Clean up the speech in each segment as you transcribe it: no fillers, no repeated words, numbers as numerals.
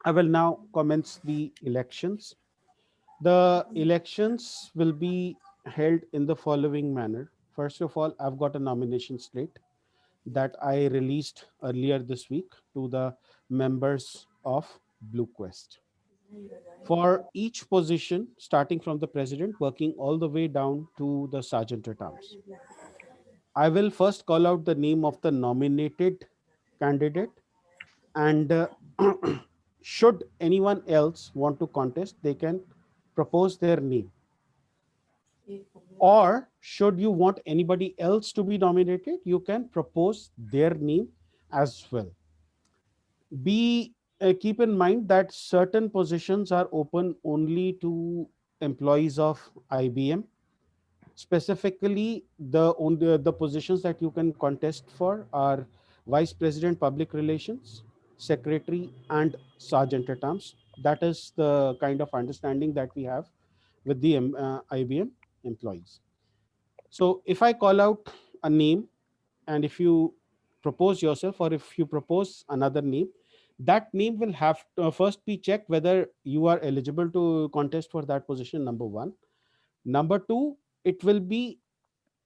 I will now commence the elections. The elections will be held in the following manner. First of all, I've got a nomination slate that I released earlier this week to the members of Blue Quest. For each position, starting from the president, working all the way down to the sergeant at arms, I will first call out the name of the nominated candidate, and should anyone else want to contest, they can propose their name. Or should you want anybody else to be nominated, you can propose their name as well. Be Keep in mind that certain positions are open only to employees of IBM. Specifically, the positions that you can contest for are vice president public relations, secretary, and sergeant at arms. That is the kind of understanding that we have with the IBM employees. So if I call out a name, and if you propose yourself, or if you propose another name, that name will have to first be checked whether you are eligible to contest for that position, number one. Number two, it will be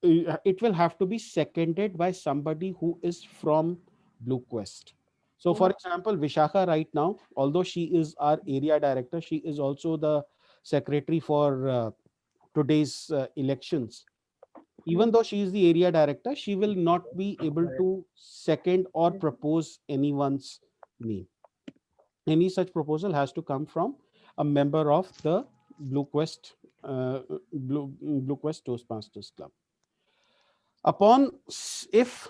it will have to be seconded by somebody who is from Blue Quest. So for example, Vishakha right now, although she is our area director, she is also the secretary for today's elections. Even though she is the area director, she will not be able to second or propose anyone's name. Any such proposal has to come from a member of the Blue Quest Blue Quest Toastmasters Club. If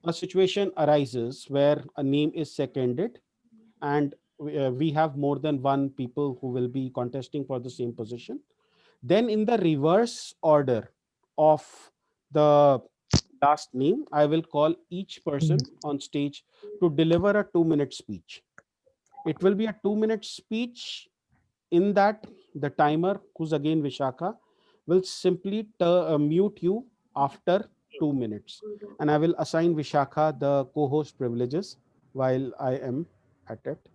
a situation arises where a name is seconded, and we have more than one people who will be contesting for the same position, then in the reverse order of the last name, I will call each person on stage to deliver a 2-minute speech. It will be a 2-minute speech. In that, the timer, who's again Vishakha, will simply mute you after 2 minutes. And I will assign Vishakha the co host privileges while I am at it.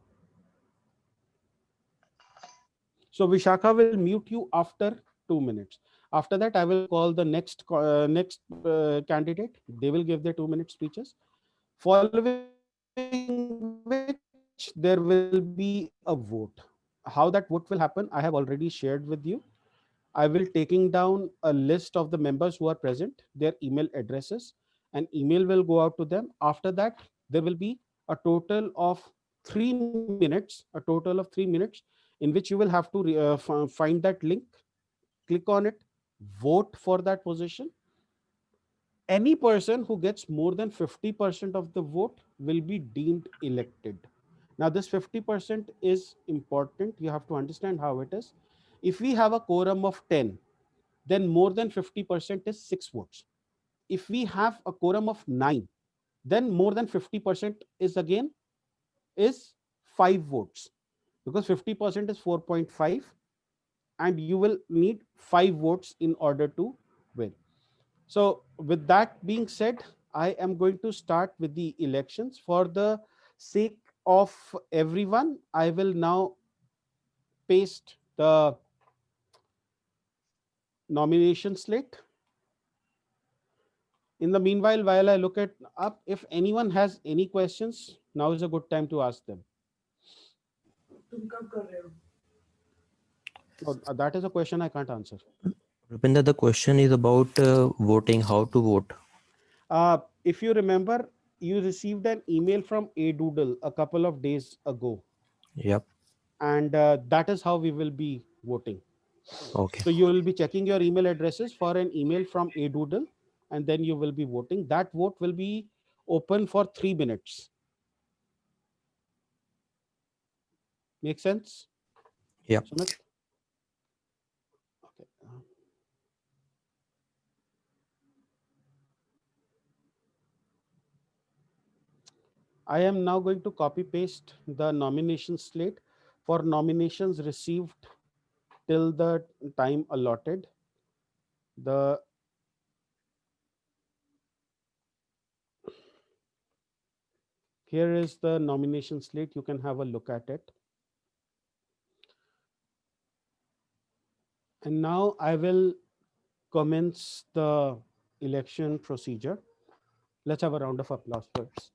So Vishakha will mute you after 2 minutes. After that, I will call the next candidate. They will give their 2-minute speeches. Following which, there will be a vote. How that vote will happen, I have already shared with you. I will taking down a list of the members who are present, their email addresses, an email will go out to them. After that, there will be a total of 3 minutes in which you will have to find that link, click on it, vote for that position. Any person who gets more than 50% of the vote will be deemed elected. Now, this 50% is important. You have to understand how it is. If we have a quorum of 10, then more than 50% is 6 votes. If we have a quorum of 9, then more than 50% is again is 5 votes, because 50% is 4.5, and you will need 5 votes in order to win. So, with that being said, I am going to start with the elections. For the sake of everyone, I will now paste the nomination slate. In the meanwhile, while I look at up, if anyone has any questions, now is a good time to ask them. Oh, that is a question I can't answer. Rupinder, the question is about voting, how to vote. If you remember, you received an email from A Doodle a couple of days ago, Yep. and that is how we will be voting. Okay. So you will be checking your email addresses for an email from A Doodle, and then you will be voting. That vote will be open for 3 minutes. Make sense, Yep. Sumit? Okay. I am now going to copy paste the nomination slate for nominations received till the time allotted. The Here is the nomination slate. You can have a look at it. And now I will commence the election procedure. Let's have a round of applause first,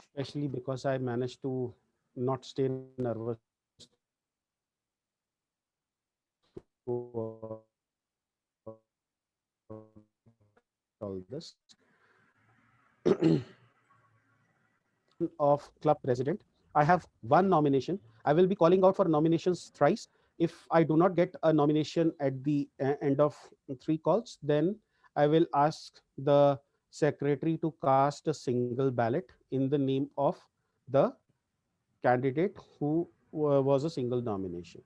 especially because I managed to not stay nervous through all this. Of club president. I have one nomination. I will be calling out for nominations thrice. If I do not get a nomination at the end of three calls, then I will ask the secretary to cast a single ballot in the name of the candidate who was a single nomination.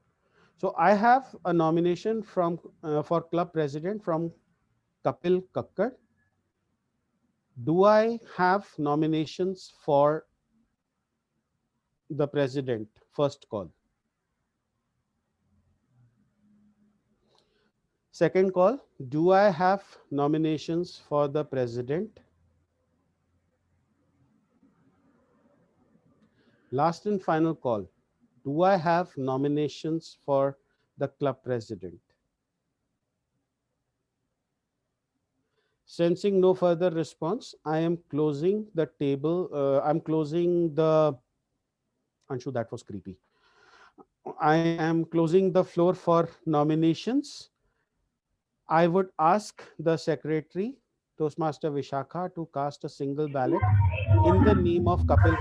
So I have a nomination from for club president from Kapil Kakkar. Do I have nominations for the president? First call. Second call. Do I have nominations for the president? Last and final call. Do I have nominations for the club president? Sensing no further response, I am closing the table. I'm closing the. Anshu, that was creepy. I am closing the floor for nominations. I would ask the secretary, Toastmaster Vishakha, to cast a single ballot in the name of Kakkar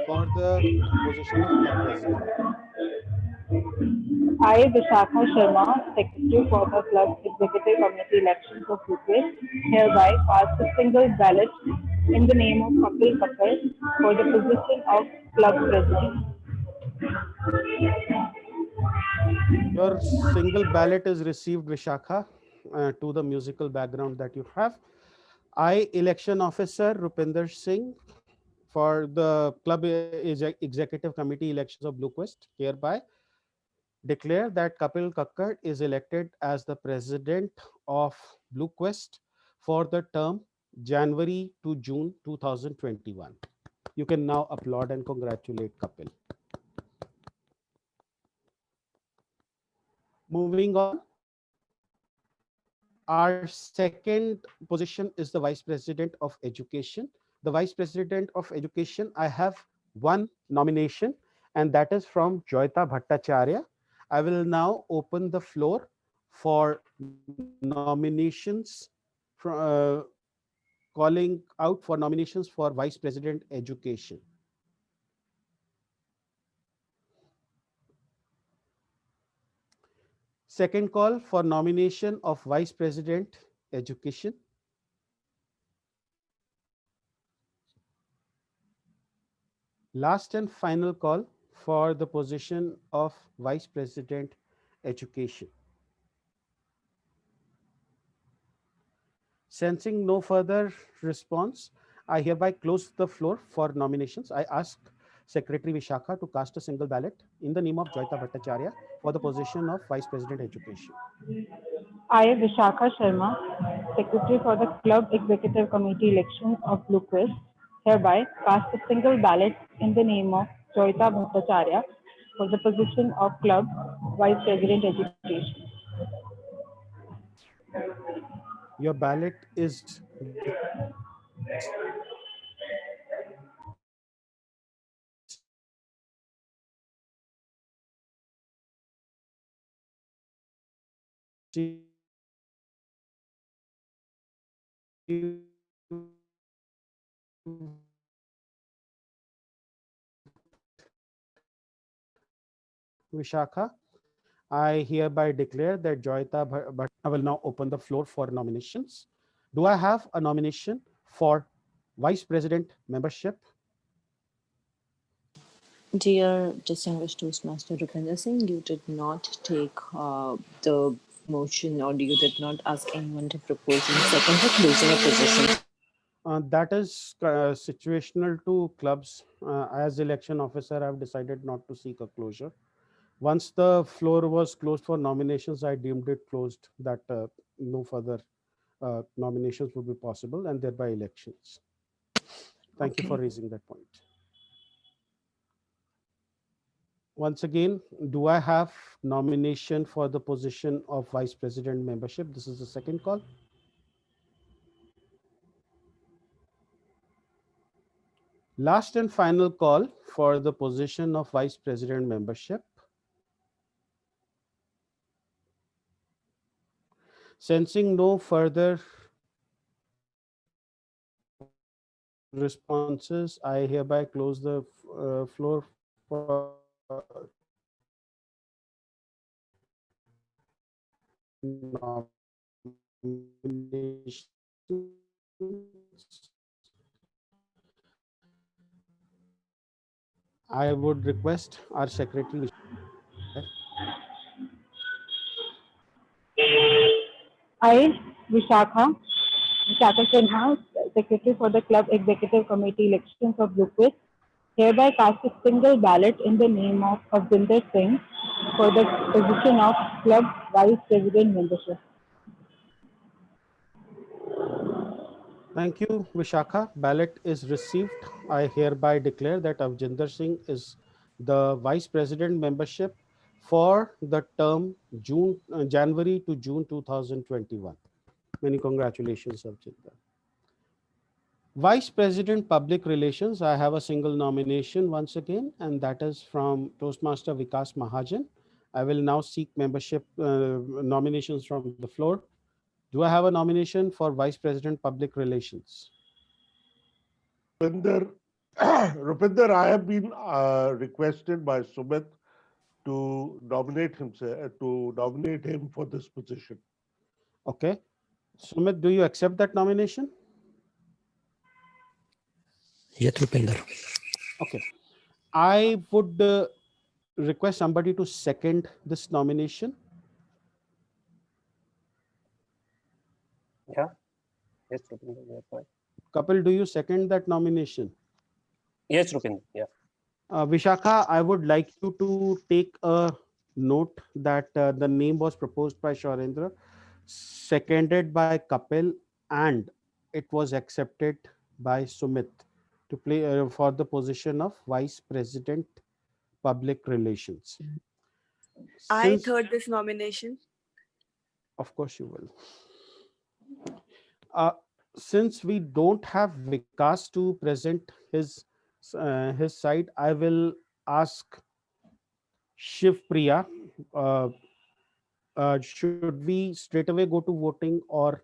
for the position of club president. I, Vishakha Sharma, Secretary for the Club Executive Committee Elections of UPS, hereby cast a single ballot in the name of Kapil Kakkar for the position of Club President. Your single ballot is received, Vishakha, to the musical background that you have. I, election officer Rupinder Singh, for the Club Executive Committee elections of Blue Quest, hereby declare that Kapil Kakkar is elected as the president of Blue Quest for the term January to June 2021. You can now applaud and congratulate Kapil. Moving on, our second position is the Vice President of Education. The Vice President of Education, I have one nomination, and that is from Joyita Bhattacharya. I will now open the floor for nominations, calling out for nominations for Vice President Education. Second call for nomination of Vice President Education. Last and final call for the position of Vice President Education. Sensing no further response, I hereby close the floor for nominations. I ask Secretary Vishakha to cast a single ballot in the name of Joyita Bhattacharya for the position of Vice President Education. I, Vishakha Sharma, Secretary for the Club Executive Committee Elections of Blue Quest, hereby cast a single ballot in the name of Joyita Bhattacharya for the position of Club Vice President Education. Your ballot is Vishakha. I hereby declare that Joyita Bhatt. I will now open the floor for nominations. Do I have a nomination for Vice President membership? Dear distinguished Toastmaster Rupinder Singh, you did not take the motion or you did not ask anyone to propose in second for closing a position. That is situational to clubs. As election officer, I have decided not to seek a closure. Once the floor was closed for nominations, I deemed it closed, that no further nominations would be possible and thereby elections. Thank you for Okay. raising that point. Once again, do I have nomination for the position of Vice President membership? This is the second call. Last and final call for the position of Vice President membership. Sensing no further responses, I hereby close the floor for nominations. I would request our secretary. I, Vishakha Sinha, Secretary for the Club Executive Committee elections of Bluequist, hereby cast a single ballot in the name of Avjinder Singh for the position of Club Vice President membership. Thank you, Vishakha. Ballot is received. I hereby declare that Avjinder Singh is the Vice President membership for the term January to June 2021. Many congratulations, Avjinder. Vice President Public Relations, I have a single nomination once again, and that is from Toastmaster Vikas Mahajan. I will now seek membership nominations from the floor. Do I have a nomination for Vice President Public Relations? Rupinder, Rupinder, I have been requested by Sumit to nominate him for this position. Okay. Sumit, do you accept that nomination? Yes, Rupinder. Okay. I would request somebody to second this nomination. Yeah. Yes, Rupinder. Yeah, fine. Kapil, do you second that nomination? Yes, Rupinder. Yeah. Vishakha, I would like you to take a note that the name was proposed by Shaurendra, seconded by Kapil, and it was accepted by Sumit to play for the position of Vice President Public Relations. I Since, third this nomination. of course, you will. Since we don't have Vikas to present his side, I will ask Shiv Priya. Should we straight away go to voting, or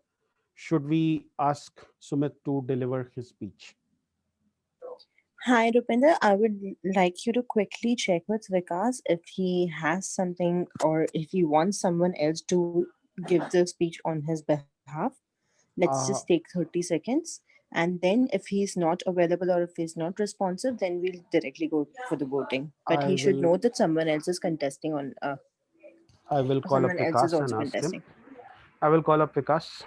should we ask Sumit to deliver his speech? Hi, Rupinder. I would like you to quickly check with Vikas if he has something or if he wants someone else to give the speech on his behalf. Let's just take 30 seconds. And then if he's not available or if he's not responsive, then we'll directly go for the voting. But he should know that someone else is contesting on. I will call up Someone else is Vikas and also ask him. contesting. I will call up Vikas.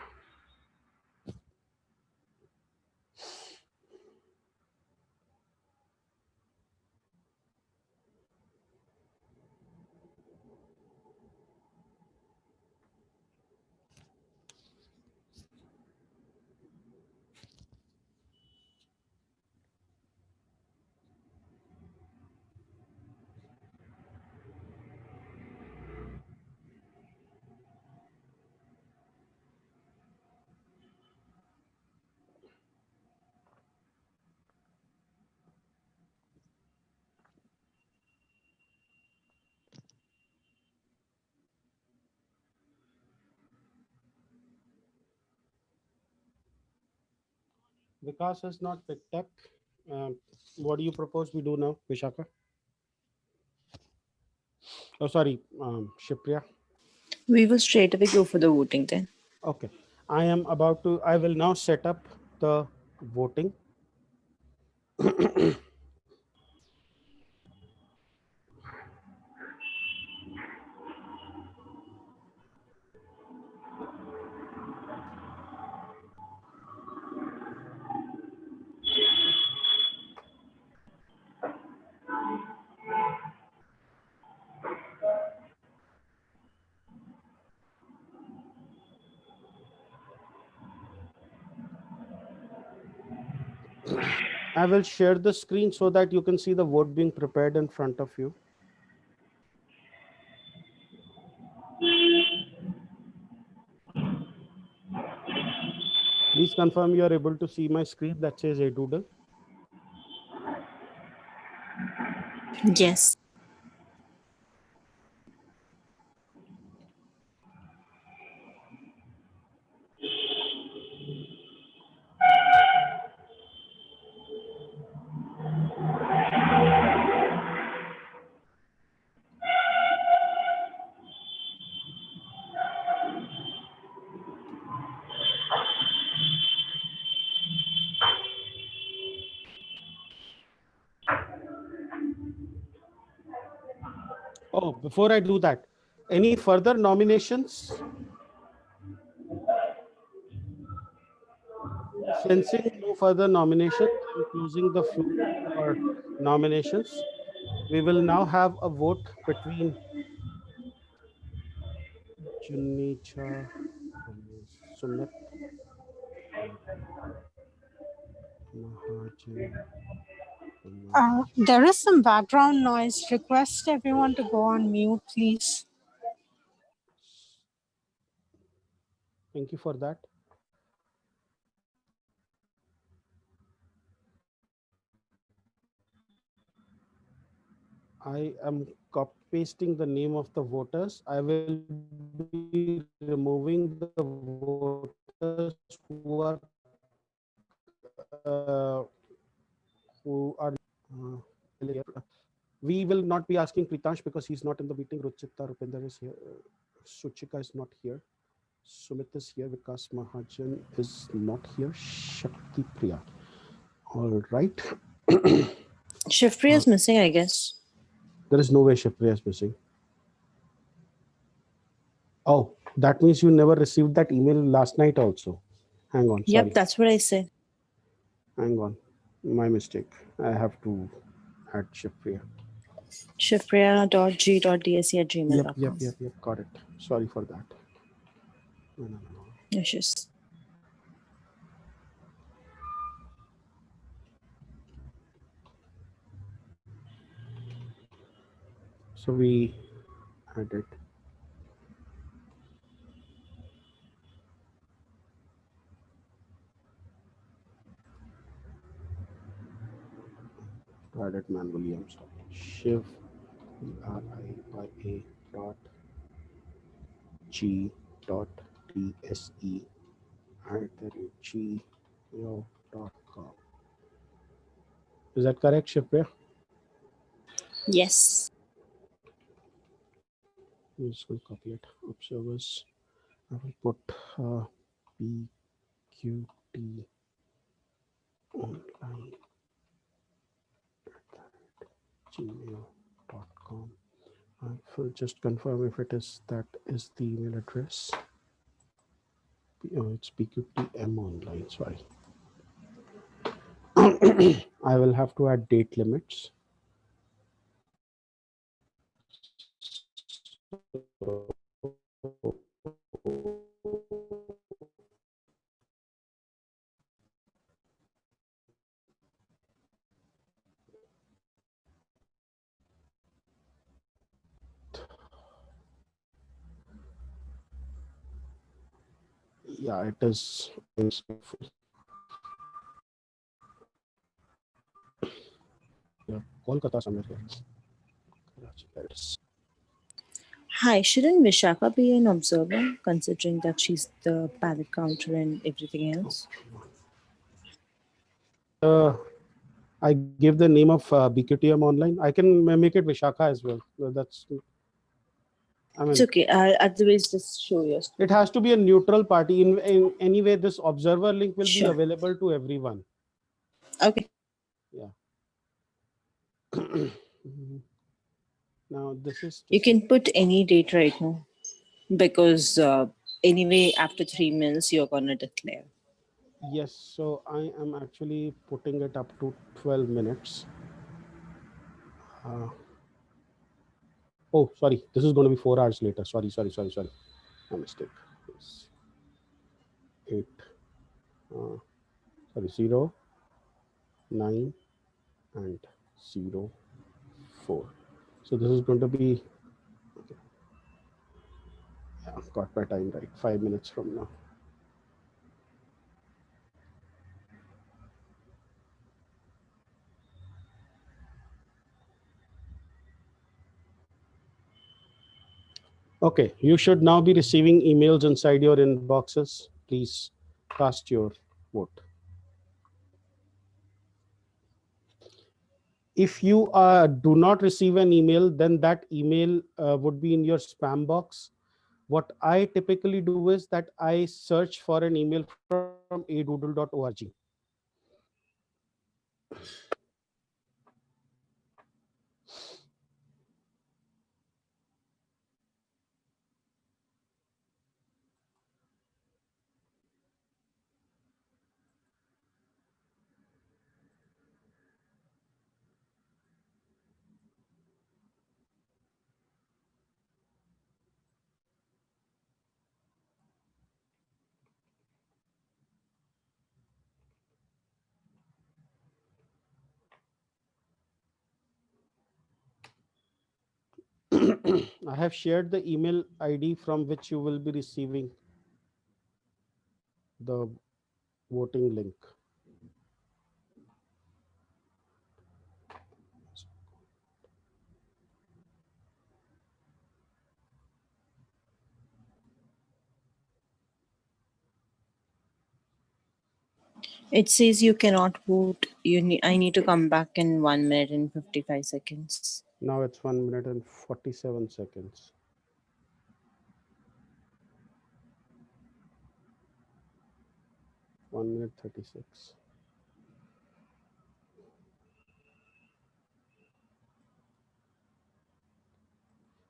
Vikas has not picked up. What do you propose we do now, Vishaka? Oh, sorry, Shipriya. We will straight away go for the voting then. Okay. I will now set up the voting. I will share the screen so that you can see the vote being prepared in front of you. Please confirm you are able to see my screen that says a doodle. Yes. Oh, before I do that, any further nominations? Sensing no further nominations, I'm closing the floor for nominations. We will now have a vote between Junecha, Sumit, Mahajan. There is some background noise. Request everyone to go on mute, please. Thank you for that. I am copy pasting the name of the voters. I will be removing the voters who are we will not be asking Kritansh because he's not in the meeting. Ruchita Rupinder is here. Suchika is not here. Sumit is here. Vikas Mahajan is not here. Shakti Priya. All right. Shifri is missing, I guess. There is no way Shakti is missing. Oh, that means you never received that email last night also. Hang on. Yep, Sorry. that's what I said. Hang on. My mistake. I have to add Shakti. shifpriya.g.dsc@gmail.com. Yep. Got it. Sorry for that. No. Issues. So we added. Added manually. I'm sorry. Shiv PRIYA dot G dot DSE @gmail.com. Is that correct, Shipya? Yes. I'm just going to copy it. Observers. I will put PQT online @gmail.com. I will just confirm if it is that is the email address. Oh, it's PQTM online. Sorry. I will have to add date limits. Yeah, it is. Yeah, Kolkata somewhere here. Karachi, there it is. Hi, shouldn't Vishaka be an observer, considering that she's the ballot counter and everything else? I give the name of BQTM online. I can make it Vishaka as well. That's. I mean, It's okay. Otherwise, just show yours. it has to be a neutral party. In any way, this observer link will be Sure. available to everyone. Okay. Yeah. Now this is. You can put any date right now, because anyway, after 3 minutes, you're gonna declare. Yes, so I am actually putting it up to 12 minutes. Oh, sorry, this is going to be 4 hours later. Sorry. My mistake. Yes. 8. Sorry, 0, 9, and 0, 4. So this is going to be. Okay. Yeah, got my time right. 5 minutes from now. Okay, you should now be receiving emails inside your inboxes. Please cast your vote. If you do not receive an email, then that email would be in your spam box. What I typically do is that I search for an email from adoodle.org. I have shared the email ID from which you will be receiving the voting link. It says you cannot vote. I need to come back in 1 minute and 55 seconds. Now it's 1 minute and 47 seconds. One minute 36.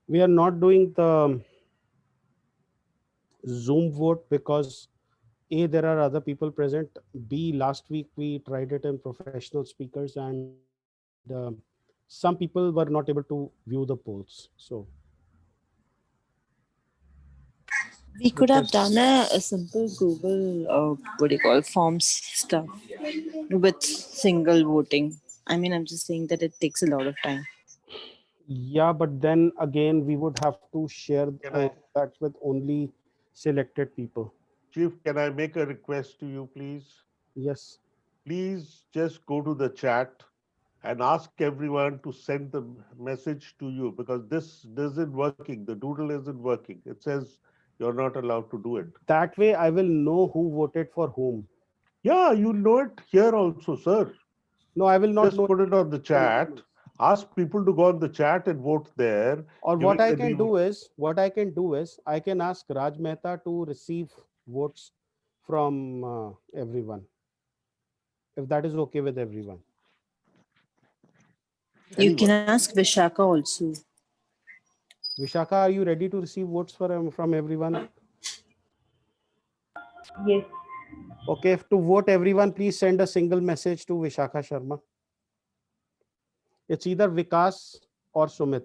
We are not doing the Zoom vote because A, there are other people present. B, last week we tried it in professional speakers and some people were not able to view the polls. So We could have because done a simple Google, what do you call, forms stuff with single voting. I mean, I'm just saying that it takes a lot of time. yeah, but then again, we would have to share Can I, that with only selected people. Chief, can I make a request to you, please? Yes. Please just go to the chat and ask everyone to send the message to you, because this isn't working. The doodle isn't working. It says you're not allowed to do it. That way I will know who voted for whom. Yeah, you know it here also, sir. No, I will not Just know. put it on the chat. Ask people to go on the chat and vote there. Or giving what I the can name do of- is, I can ask Raj Mehta to receive votes from everyone, if that is okay with everyone. You can anyone. ask Vishaka also. Vishaka, are you ready to receive votes from everyone? Yes. Okay, to vote everyone, please send a single message to Vishaka Sharma. It's either Vikas or Sumit.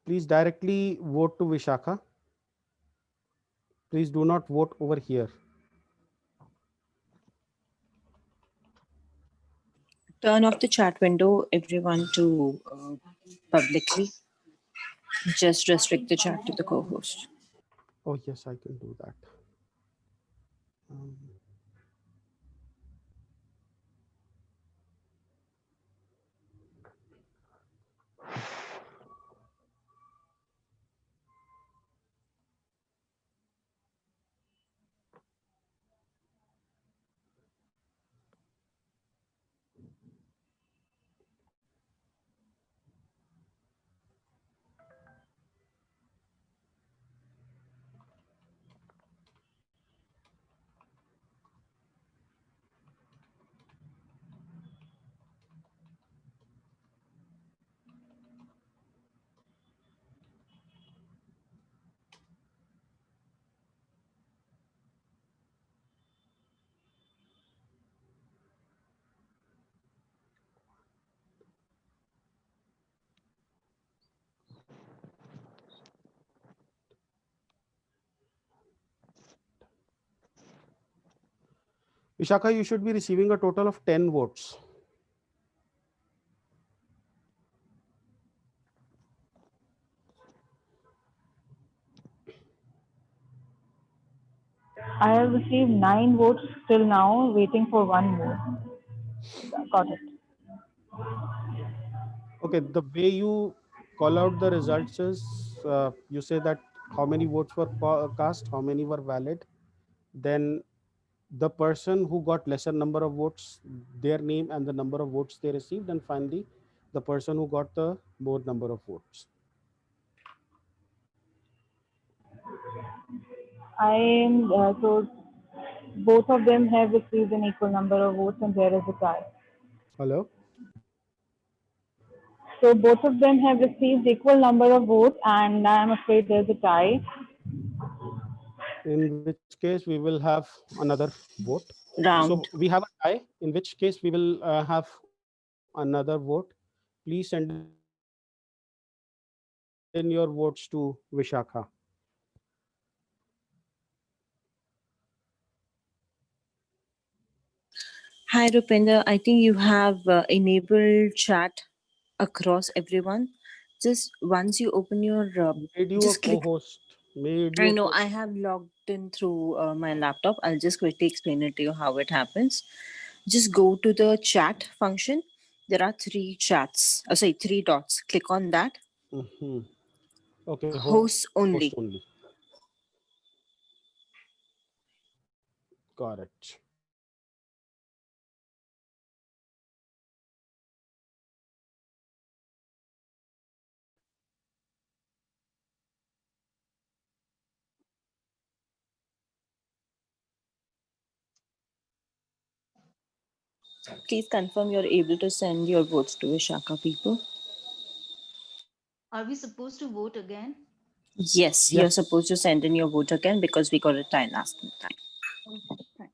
Please directly vote to Vishaka. Please do not vote over here. Turn off the chat window, everyone, to publicly. Just restrict the chat to the co-host. Oh, yes, I can do that. Um, Vishaka, you should be receiving a total of 10 votes. I have received 9 votes till now, waiting for one more. Got it. Okay, the way you call out the results is you say that how many votes were cast, how many were valid. Then the person who got lesser number of votes, their name and the number of votes they received, and finally the person who got the more number of votes. I am so both of them have received an equal number of votes and there is a tie. Hello. So both of them have received equal number of votes and I am afraid there's a tie. In which case we will have another vote. So Round. we have a tie, in which case we will have another vote. Please send in your votes to Vishakha. Hi, Rupinder. I think you have enabled chat across everyone. Just once you open your, Made you a just click. co-host. Made you I a know co. I have logged in through my laptop. I'll just quickly explain it to you how it happens. Just go to the chat function. There are three chats. Sorry, three dots. Click on that. Mhm. Okay, host Hosts only. only. Correct. Please confirm you're able to send your votes to Vishaka people. Are we supposed to vote again? Yes, you're Yes. supposed to send in your vote again because we got a tie last time. Okay, thanks.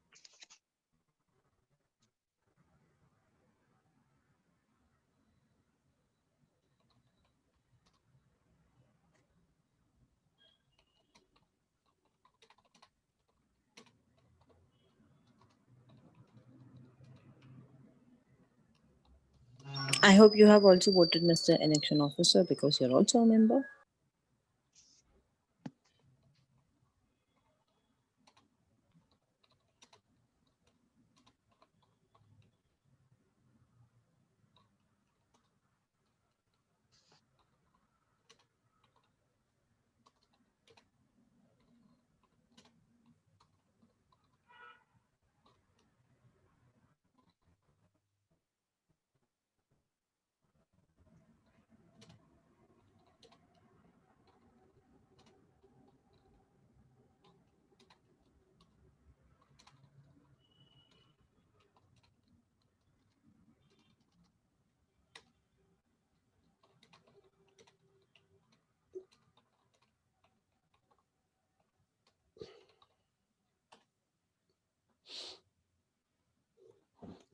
I hope you have also voted Mr. Election Officer because you're also a member.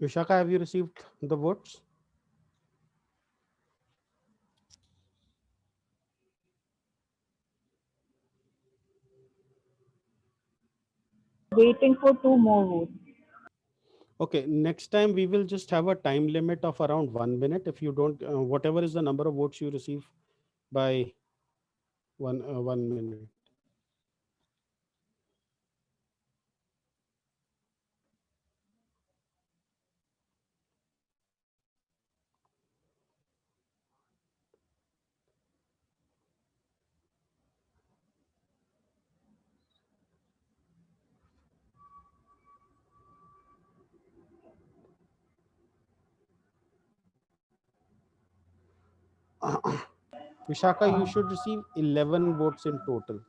Vishaka, have you received the votes? Waiting for two more votes. Okay, next time we will just have a time limit of around 1 minute. If you don't, whatever is the number of votes you receive by 1 minute. Vishaka, you should receive 11 votes in total.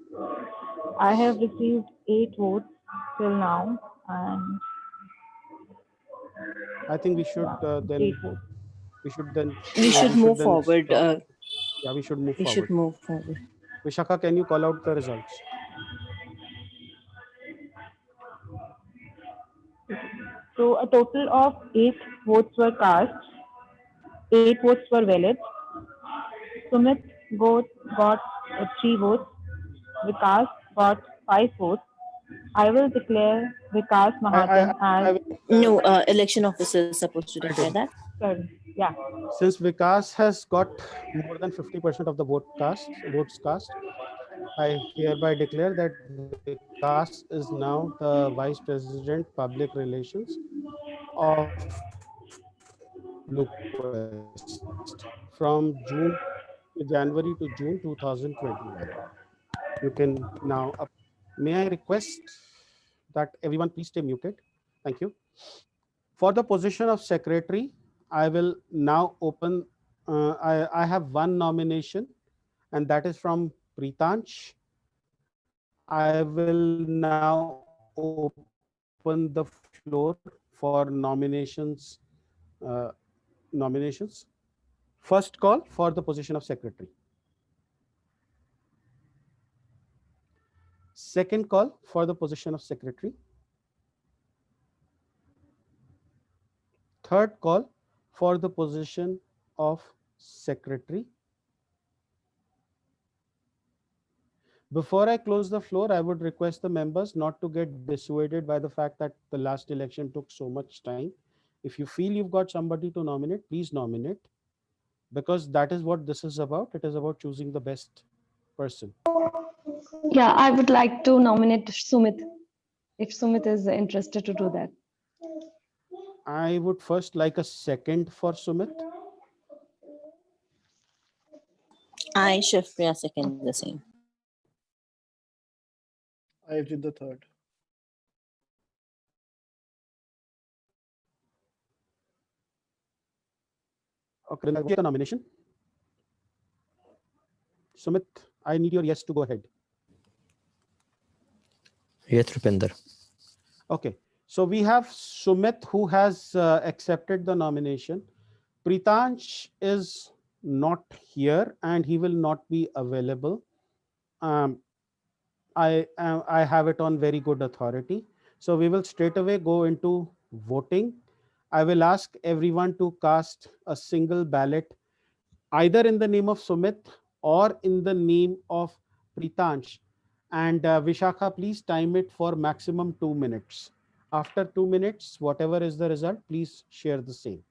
I have received 8 votes till now and I think we should 8 votes. We should we should move then forward. stop. Yeah, we should move We should forward. move forward. Vishaka, can you call out the results? So a total of 8 votes were cast. 8 votes were valid. Sumit got 3 votes. Vikas got 5 votes. I will declare Vikas I Mahajan as will No, election officer is supposed to declare Right. that. sorry. Yeah. Since Vikas has got more than 50% of the votes cast, I hereby declare that Vikas is now the Vice President Public Relations of BlueQuest from January to June 2021. You can now may I request that everyone please stay muted. Thank you. For the position of secretary, I will now open, I have one nomination, and that is from Pritansh. I will now open the floor for nominations. Nominations. First call for the position of secretary. Second call for the position of secretary. Third call for the position of secretary. Before I close the floor, I would request the members not to get dissuaded by the fact that the last election took so much time. If you feel you've got somebody to nominate, please nominate, because that is what this is about. It is about choosing the best person. Yeah, I would like to nominate Sumit, if Sumit is interested to do that. I would first like a second for Sumit. I, Shifriya, second the same. I did the third. Okay, then I'll take a nomination. Sumit, I need your yes to go ahead. Yes, Rupinder. Okay, so we have Sumit who has accepted the nomination. Pritansh is not here and he will not be available. I have it on very good authority. So we will straight away go into voting. I will ask everyone to cast a single ballot, either in the name of Sumit or in the name of Pritansh. And Vishakha, please time it for maximum 2 minutes. After 2 minutes, whatever is the result, please share the same.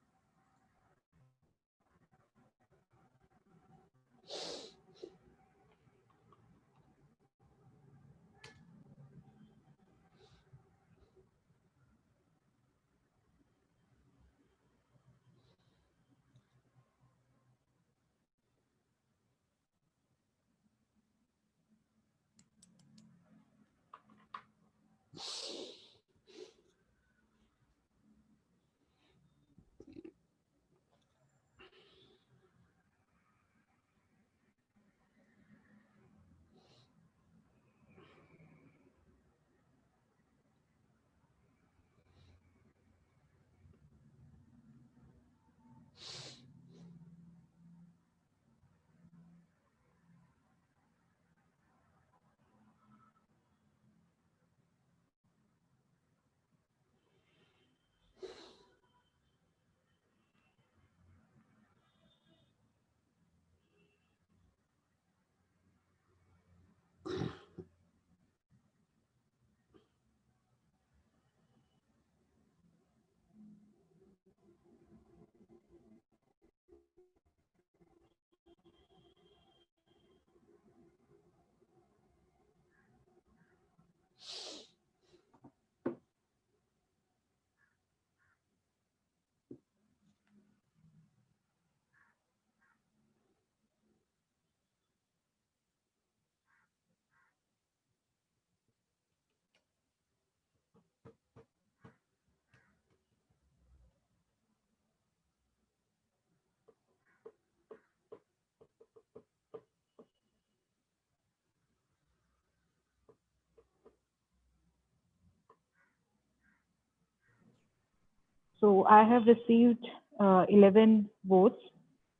So I have received 11 votes.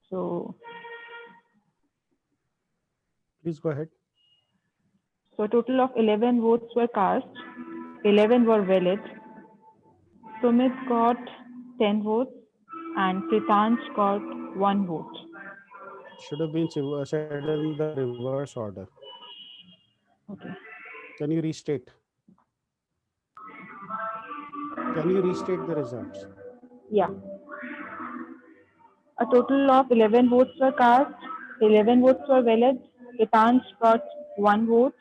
So Please go ahead. a total of 11 votes were cast. 11 were valid. Sumit got 10 votes and Pritansh got 1 vote. Should have been said in the reverse order. Okay. Can you restate? Can you restate the results? Yeah. A total of 11 votes were cast. 11 votes were valid. Pritansh got 1 vote.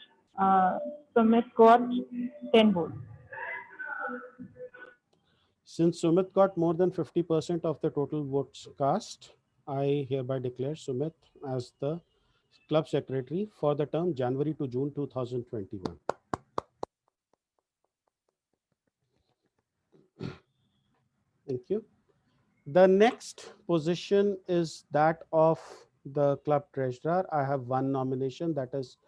Sumit got 10 votes. Since Sumit got more than 50% of the total votes cast, I hereby declare Sumit as the club secretary for the term January to June 2021. Thank you. The next position is that of the club treasurer. I have one nomination, that is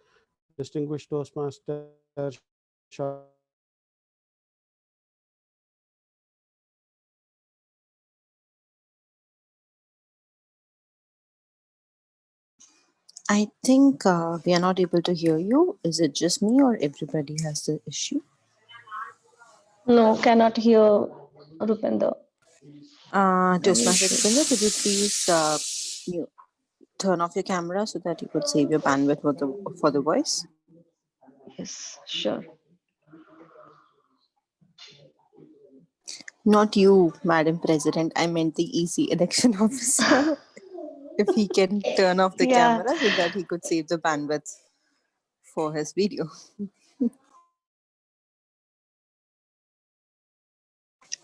Distinguished Toastmaster Shaurendra Bhaumik. I think we are not able to hear you. Is it just me or everybody has the issue? No, cannot hear Rupinder. Toastmaster Rupinder, could you please turn off your camera so that you could save your bandwidth for the voice? Yes, sure. Not you, Madam President. I meant the EC election officer. If he can turn off the Yeah. camera so that he could save the bandwidth for his video.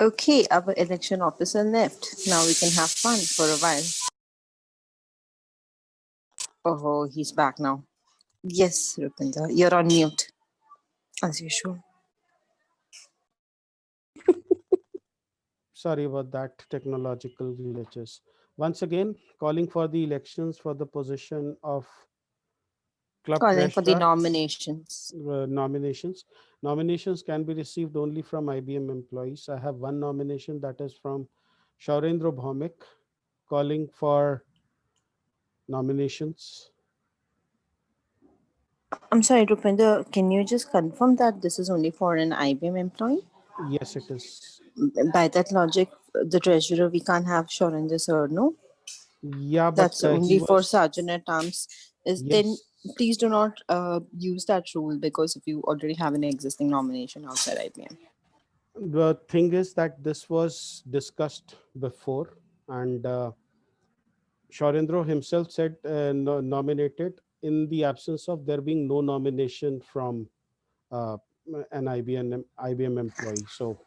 Okay, our election officer left. Now we can have fun for a while. Oh, he's back now. Yes, Rupinder, you're on mute, as usual. Sorry about that, technological glitches. Once again, calling for the elections for the position of club Calling for the treasurer. nominations. Nominations. Nominations can be received only from IBM employees. I have one nomination, that is from Shaurendra Bhaumik, calling for nominations. I'm sorry, Rupinder, can you just confirm that this is only for an IBM employee? Yes, it is. By that logic, the treasurer, we can't have Shaurendra sir, no? Yeah, but That's only he for was, Sergeant at Arms. Then yes. please do not use that rule, because if you already have an existing nomination outside IBM. The thing is that this was discussed before, and Shaurendra himself said nominated in the absence of there being no nomination from uh, an IBM employee. So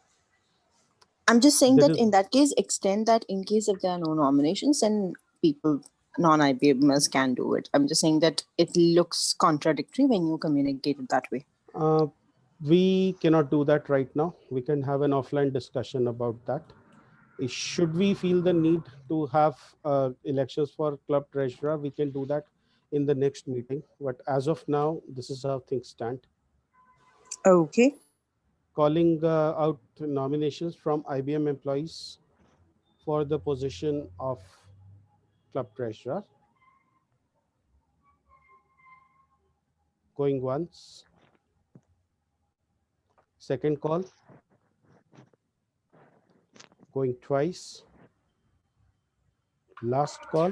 I'm just saying this that is, in that case, extend that in case if there are no nominations, then people, non-IBMers can do it. I'm just saying that it looks contradictory when you communicate it that way. we cannot do that right now. We can have an offline discussion about that. Should we feel the need to have elections for club treasurer, we can do that in the next meeting. But as of now, this is how things stand. Okay. Calling out nominations from IBM employees for the position of club treasurer. Going once. Second call. Going twice. Last call.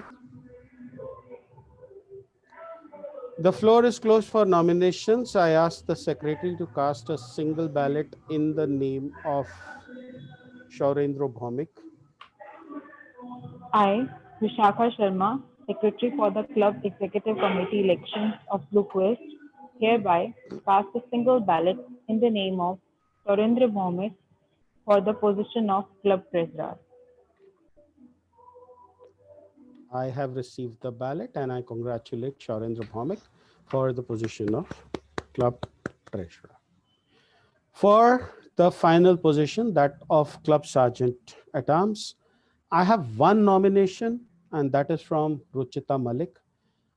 The floor is closed for nominations. I ask the secretary to cast a single ballot in the name of Shaurendra Bhaumik. I, Vishakha Sharma, Secretary for the Club Executive Committee elections of Blue Quest, hereby cast a single ballot in the name of Shaurendra Bhaumik for the position of Club Treasurer. I have received the ballot and I congratulate Shaurendra Bhaumik for the position of club treasurer. For the final position, that of club sergeant at arms, I have one nomination, and that is from Ruchita Malik.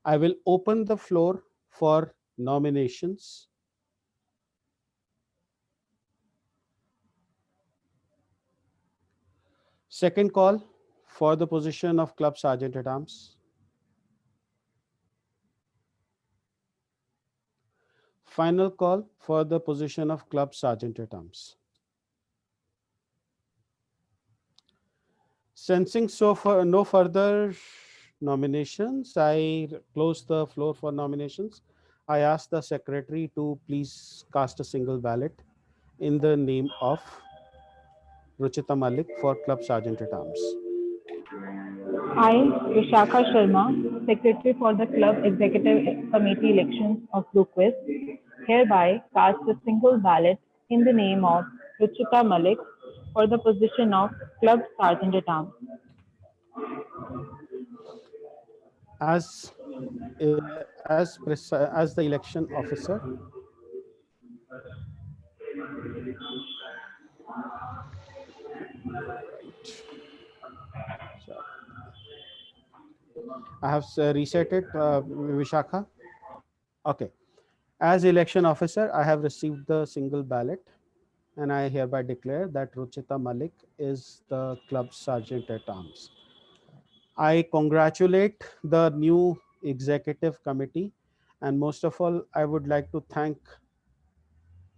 I will open the floor for nominations. Second call for the position of club sergeant at arms. Final call for the position of club sergeant at arms. Sensing so far no further nominations, I close the floor for nominations. I ask the secretary to please cast a single ballot in the name of Ruchita Malik for club sergeant at arms. I, Vishakha Sharma, Secretary for the Club Executive Committee elections of Blue Quest, hereby cast a single ballot in the name of Ruchita Malik for the position of Club Sergeant at Arms. As as the election officer, so I have reset it, Vishakha. Okay. As election officer, I have received the single ballot, and I hereby declare that Ruchita Malik is the club sergeant at arms. I congratulate the new executive committee, and most of all, I would like to thank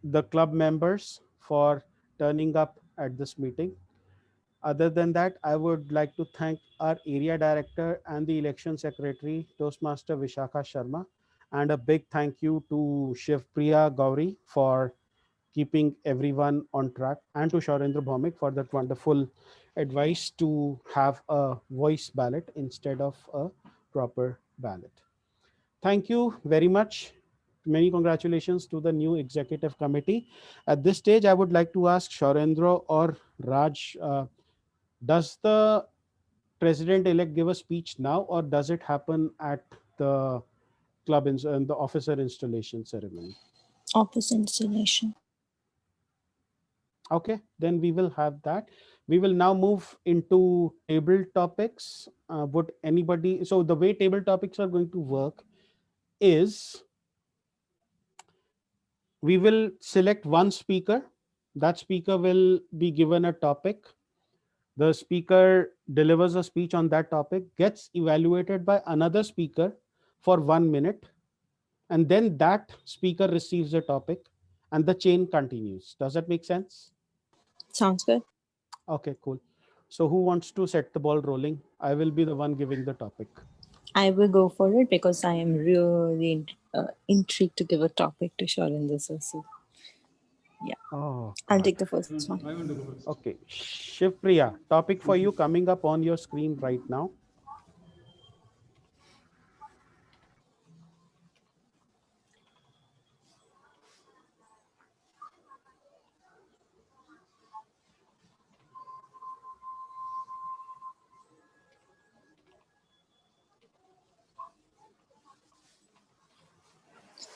the club members for turning up at this meeting. Other than that, I would like to thank our area director and the election secretary, Toastmaster Vishakha Sharma, and a big thank you to Shiv Priya Gauri for keeping everyone on track, and to Shaurendra Bhaumik for that wonderful advice to have a voice ballot instead of a proper ballot. Thank you very much. Many congratulations to the new executive committee. At this stage, I would like to ask Shaurendra or Raj, does the president-elect give a speech now, or does it happen at the club in the officer installation ceremony? Office installation. Okay, then we will have that. We will now move into table topics. Would anybody, so the way table topics are going to work is we will select one speaker. That speaker will be given a topic. The speaker delivers a speech on that topic, gets evaluated by another speaker for 1 minute, and then that speaker receives a topic and the chain continues. Does that make sense? Sounds good. Okay, cool. So who wants to set the ball rolling? I will be the one giving the topic. I will go for it because I am really intrigued to give a topic to Shaurendra sir. So, yeah. Oh, I'll God. take the first one. I want to go first. Okay, Shiv Priya, topic for you coming up on your screen right now.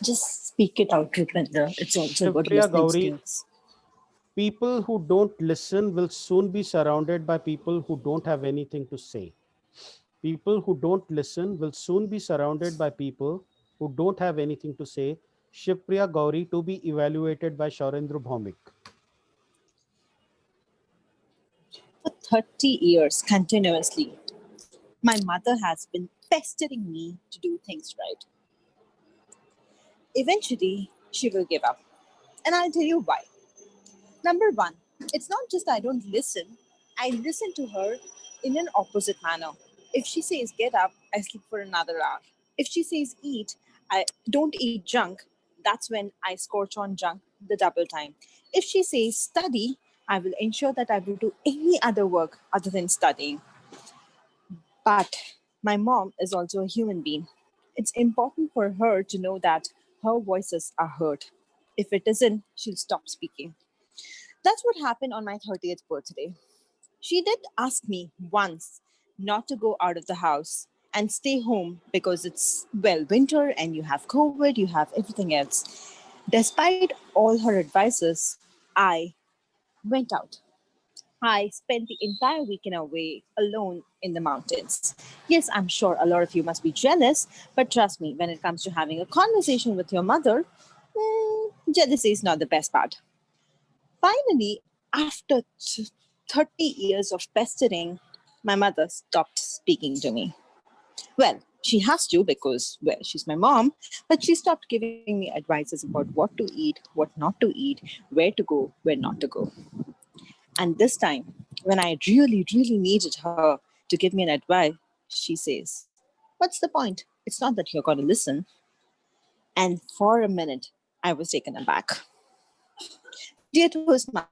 Just speak it out, Rupendra. It's also good Shivpriya listening Gauri, skills. people who don't listen will soon be surrounded by people who don't have anything to say. People who don't listen will soon be surrounded by people who don't have anything to say. Shivpriya Gauri to be evaluated by Shaurendra Bhaumik. For 30 years continuously, my mother has been pestering me to do things right. Eventually, she will give up. And I'll tell you why. Number one, it's not just I don't listen, I listen to her in an opposite manner. If she says get up, I sleep for another hour. If she says eat, I don't eat junk, that's when I scorch on junk the double time. If she says study, I will ensure that I will do any other work other than studying. But my mom is also a human being. It's important for her to know that her voices are heard. If it isn't, she'll stop speaking. That's what happened on my 30th birthday. She did ask me once not to go out of the house and stay home because it's, well, winter and you have COVID, you have everything else. Despite all her advices, I went out. I spent the entire weekend away alone in the mountains. Yes, I'm sure a lot of you must be jealous, but trust me, when it comes to having a conversation with your mother, jealousy is not the best part. Finally, after 30 years of pestering, my mother stopped speaking to me. Well, she has to because, well, she's my mom, but she stopped giving me advices about what to eat, what not to eat, where to go, where not to go. And this time, when I really, really needed her to give me an advice, she says, what's the point? It's not that you're going to listen. And for a minute, I was taken aback. Dear Toastmasters,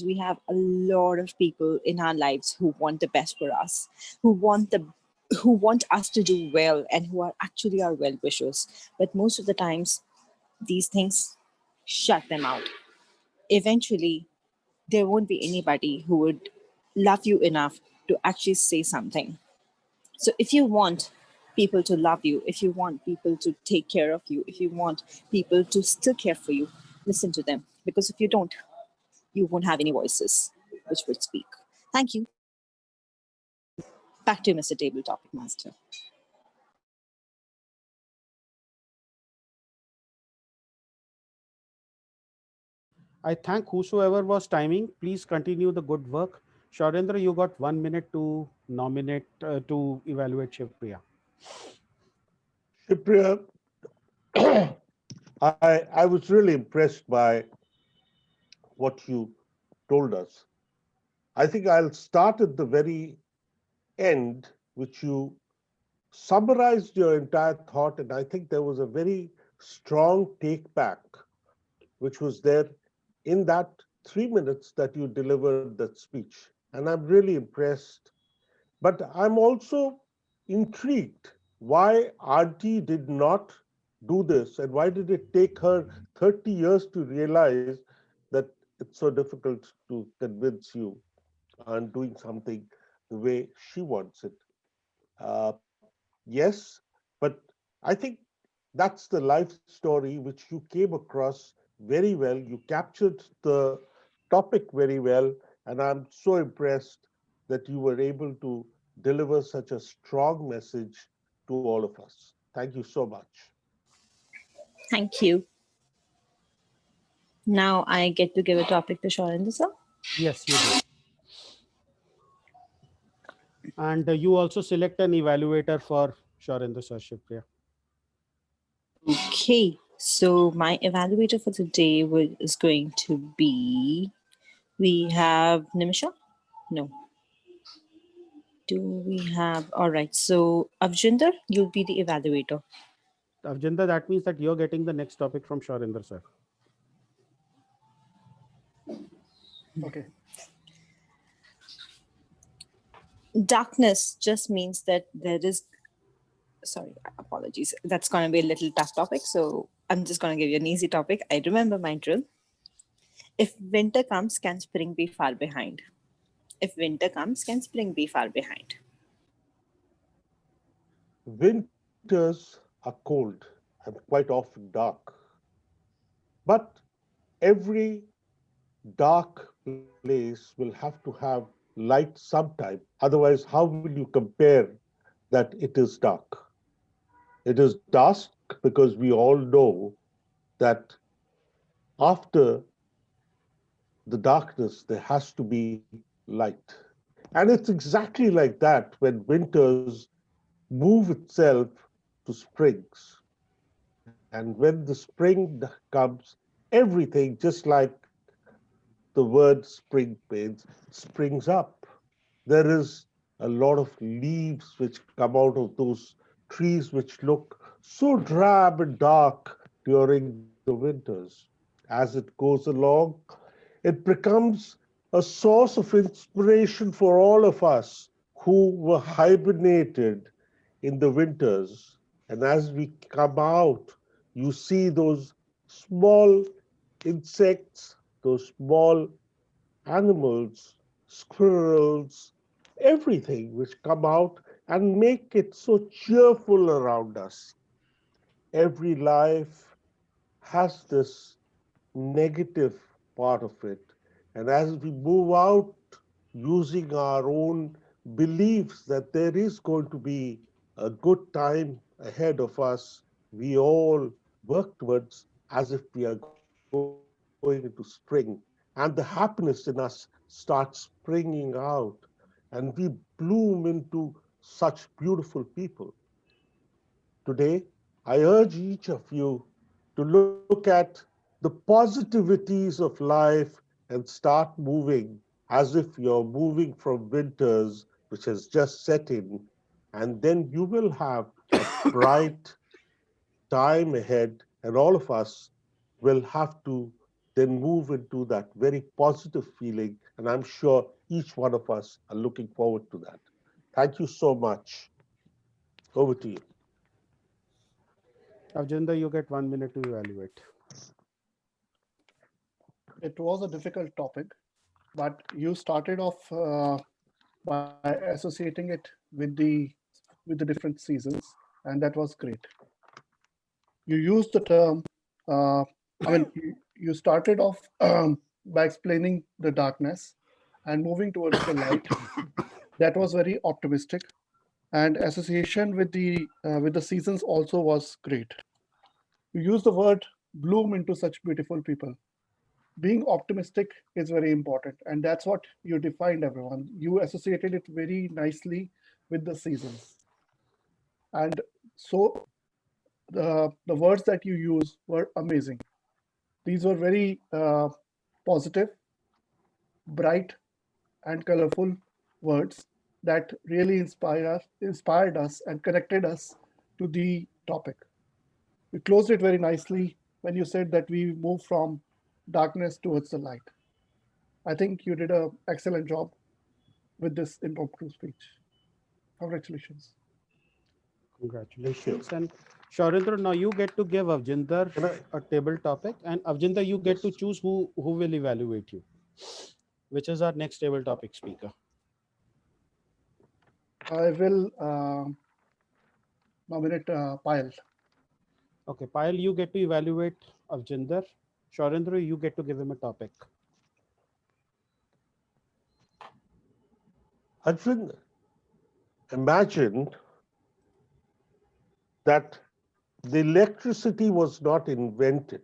we have a lot of people in our lives who want the best for us, who want us to do well, and who are actually our well-wishers. But most of the times, these things shut them out. Eventually, there won't be anybody who would love you enough to actually say something. So if you want people to love you, if you want people to take care of you, if you want people to still care for you, listen to them. Because if you don't, you won't have any voices which would speak. Thank you. Back to you, Mr. Table Topic Master. I thank whosoever was timing. Please continue the good work. Shaurendra, you got 1 minute to nominate, to evaluate Shivpriya. Shipriya, I was really impressed by what you told us. I think I'll start at the very end, which you summarized your entire thought, and I think there was a very strong take back, which was there in that 3 minutes that you delivered that speech. And I'm really impressed. But I'm also intrigued why Auntie did not do this, and why did it take her 30 years to realize that it's so difficult to convince you on doing something the way she wants it. Uh, yes, but I think that's the life story which you came across very well. You captured the topic very well, and I'm so impressed that you were able to deliver such a strong message to all of us. Thank you so much. Thank you. Now I get to give a topic to Shaurendra sir. Yes, you do. And you also select an evaluator for Shaurendra sir, Shivpriya. Okay, so my evaluator for today is going to be, we have Nimisha? No. Do we have, all right, so Avjinder, you'll be the evaluator. Avjinder, that means that you're getting the next topic from Shaurendra sir. Okay. Darkness just means that there is, sorry, apologies. That's going to be a little tough topic. So I'm just going to give you an easy topic. I remember my drill. If winter comes, can spring be far behind? If winter comes, can spring be far behind? Winters are cold and quite often dark, but every dark place will have to have light sometime. Otherwise, how will you compare that it is dark? It is dusk because we all know that after the darkness, there has to be light. And it's exactly like that when winters move itself to springs. And when the spring comes, everything, just like the word spring means, springs up. There is a lot of leaves which come out of those trees which look so drab and dark during the winters. As it goes along, it becomes a source of inspiration for all of us who were hibernated in the winters. And as we come out, you see those small insects, those small animals, squirrels, everything which come out and make it so cheerful around us. Every life has this negative part of it. And as we move out using our own beliefs that there is going to be a good time ahead of us, we all work towards as if we are going into spring. And the happiness in us starts springing out, and we bloom into such beautiful people. Today, I urge each of you to look at the positivities of life and start moving as if you're moving from winters, which has just set in, and then you will have a bright time ahead, and all of us will have to then move into that very positive feeling. And I'm sure each one of us are looking forward to that. Thank you so much. Over to you. Avjinder, you get 1 minute to evaluate. It was a difficult topic, but you started off by associating it with the different seasons, and that was great. You used the term. You started off by explaining the darkness and moving towards the light. That was very optimistic, and association with the seasons also was great. You use the word bloom into such beautiful people. Being optimistic is very important, and that's what you defined, everyone. You associated it very nicely with the seasons. And so the words that you use were amazing. These were very positive, bright, and colorful words that really inspired us and connected us to the topic. You closed it very nicely when you said that we move from darkness towards the light. I think you did an excellent job with this impromptu speech. Congratulations. Congratulations. And Shaurendra, now you get to give Avjinder a table topic, and Avjinder, you get to choose who will evaluate you, which is our next table topic speaker. I will nominate Payal. Okay, Payal, you get to evaluate Avjinder. Shaurendra, you get to give him a topic. Arjun, imagine that the electricity was not invented.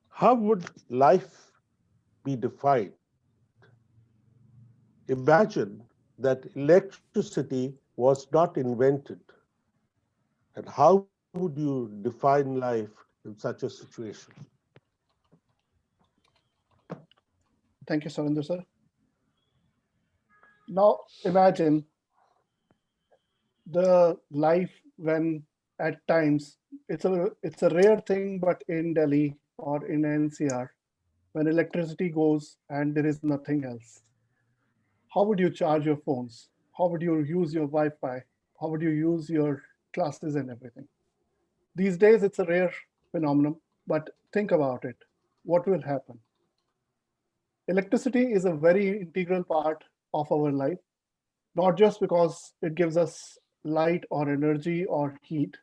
How would life be defined? Imagine that electricity was not invented. And how would you define life in such a situation? Thank you, Surendra sir. Now imagine the life when at times it's a rare thing, but in Delhi or in NCR, when electricity goes and there is nothing else. How would you charge your phones? How would you use your Wi-Fi? How would you use your classes and everything? These days it's a rare phenomenon, but think about it. What will happen? Electricity is a very integral part of our life, not just because it gives us light or energy or heat,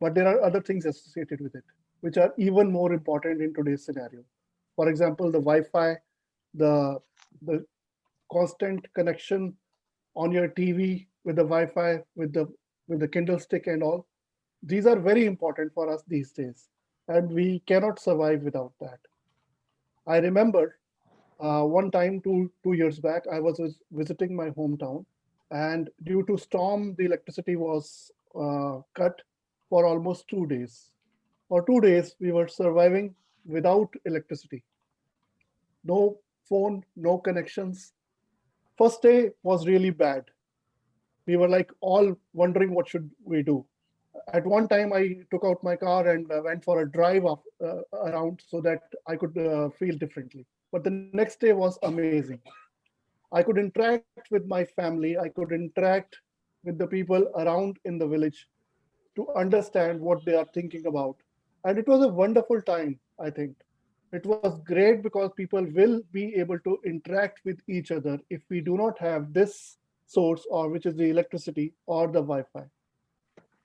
but there are other things associated with it, which are even more important in today's scenario. For example, the Wi-Fi, the constant connection on your TV with the Wi-Fi, with the Kindle stick and all. These are very important for us these days, and we cannot survive without that. I remember one time, two years back, I was visiting my hometown, and due to storm, the electricity was cut for almost 2 days. For 2 days, we were surviving without electricity. No phone, no connections. First day was really bad. We were like all wondering what should we do. At one time, I took out my car and went for a drive around so that I could feel differently. But the next day was amazing. I could interact with my family. I could interact with the people around in the village to understand what they are thinking about. And it was a wonderful time, I think. It was great because people will be able to interact with each other if we do not have this source, or which is the electricity or the Wi-Fi.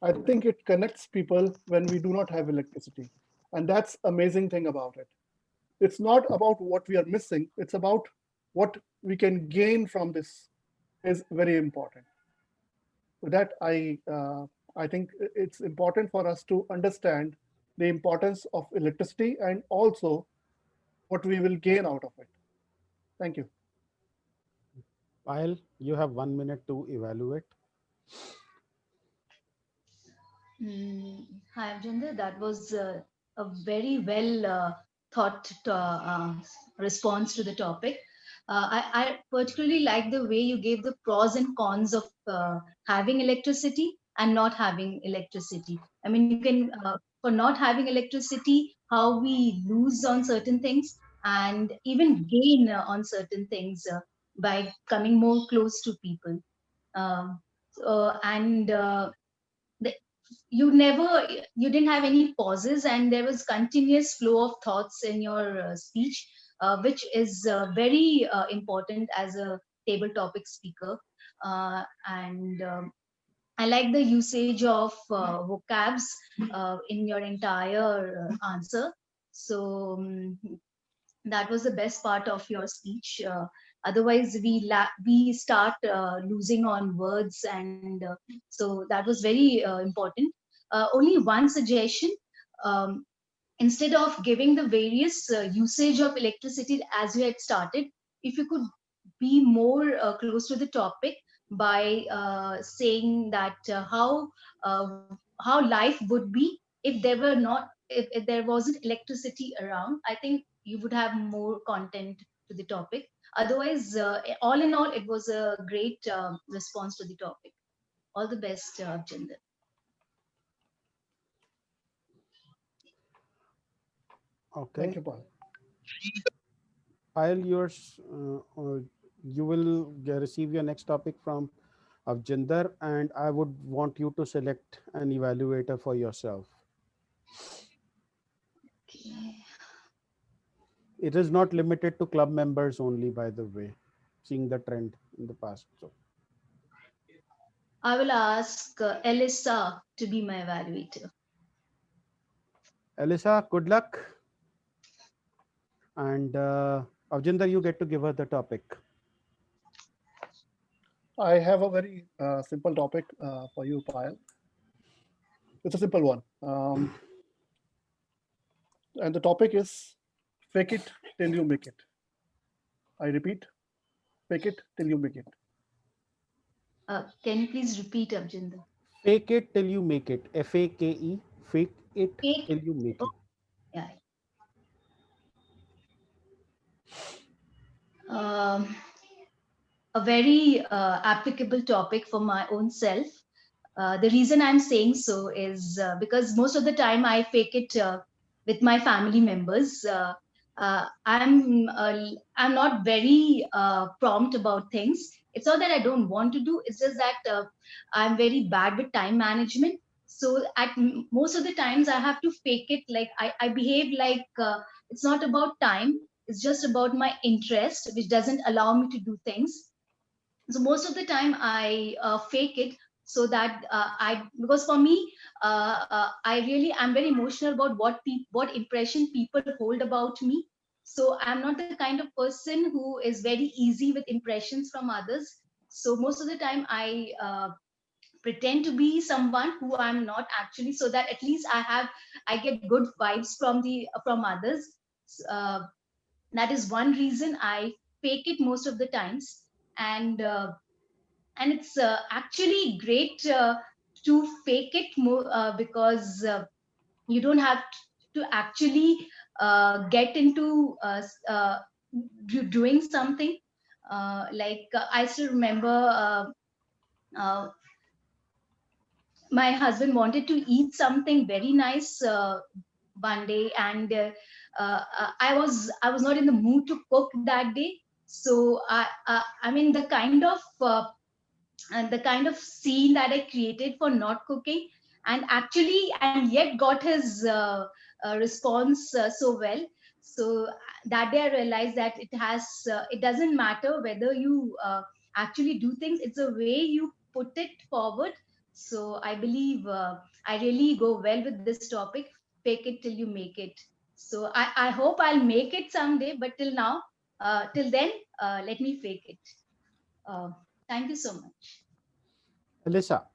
I think it connects people when we do not have electricity. And that's amazing thing about it. It's not about what we are missing. It's about what we can gain from this is very important. With that, I think it's important for us to understand the importance of electricity and also what we will gain out of it. Thank you. Payal, you have 1 minute to evaluate. Hi, Avjinder. That was a very well thought response to the topic. I particularly like the way you gave the pros and cons of having electricity and not having electricity. I mean, you can, for not having electricity, how we lose on certain things and even gain on certain things by coming more close to people. And you didn't have any pauses, and there was continuous flow of thoughts in your speech. which is very important as a table topic speaker. And I like the usage of vocabs in your entire answer. So that was the best part of your speech. Otherwise, we start losing on words, and so that was very important. Only one suggestion. Instead of giving the various usage of electricity as you had started, if you could be more close to the topic by saying that how life would be if there were not if there wasn't electricity around. I think you would have more content to the topic. Otherwise, all in all, it was a great response to the topic. All the best, Jinder. Okay. Thank you, Paul. Payal, you will receive your next topic from Avjinder, and I would want you to select an evaluator for yourself. Okay. It is not limited to club members only, by the way, seeing the trend in the past. So I will ask Elissa to be my evaluator. Elissa, good luck. And Avjinder, you get to give her the topic. I have a very simple topic for you, Payal. It's a simple one. And the topic is fake it till you make it. I repeat, fake it till you make it. Can you please repeat, Avjinder? Fake it till you make it. FAKE. Fake it Fake. till you make it. Yeah. A very applicable topic for my own self. The reason I'm saying so is because most of the time I fake it with my family members. I'm not very prompt about things. It's not that I don't want to do. It's just that I'm very bad with time management. So most of the times I have to fake it. Like I behave like it's not about time. It's just about my interest, which doesn't allow me to do things. So most of the time I fake it so that because for me I'm very emotional about what impression people hold about me. So I'm not the kind of person who is very easy with impressions from others. So most of the time I pretend to be someone who I'm not actually, so that at least I get good vibes from others. That is one reason I fake it most of the times. And it's actually great to fake it more because you don't have to actually get into doing something. I still remember my husband wanted to eat something very nice one day, and I was not in the mood to cook that day. So I mean the kind of scene that I created for not cooking, and yet got his response so well. So that day I realized that it doesn't matter whether you actually do things. It's the way you put it forward. So I believe I really go well with this topic. Fake it till you make it. So I hope I'll make it someday. But till then, let me fake it. Thank you so much. Elissa.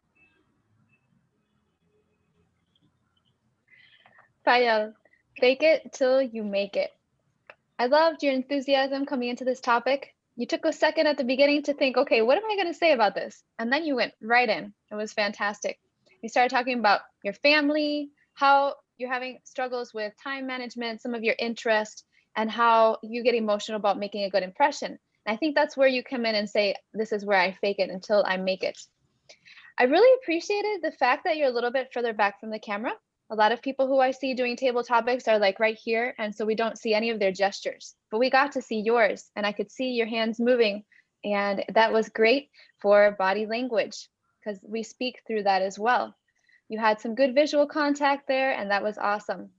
Payal, fake it till you make it. I loved your enthusiasm coming into this topic. You took a second at the beginning to think, okay, what am I going to say about this? And then you went right in. It was fantastic. You started talking about your family, how you're having struggles with time management, some of your interest, and how you get emotional about making a good impression. And I think that's where you come in and say, this is where I fake it until I make it. I really appreciated the fact that you're a little bit further back from the camera. A lot of people who I see doing table topics are like right here, and so we don't see any of their gestures, but we got to see yours, and I could see your hands moving, and that was great for body language because we speak through that as well. You had some good visual contact there, and that was awesome.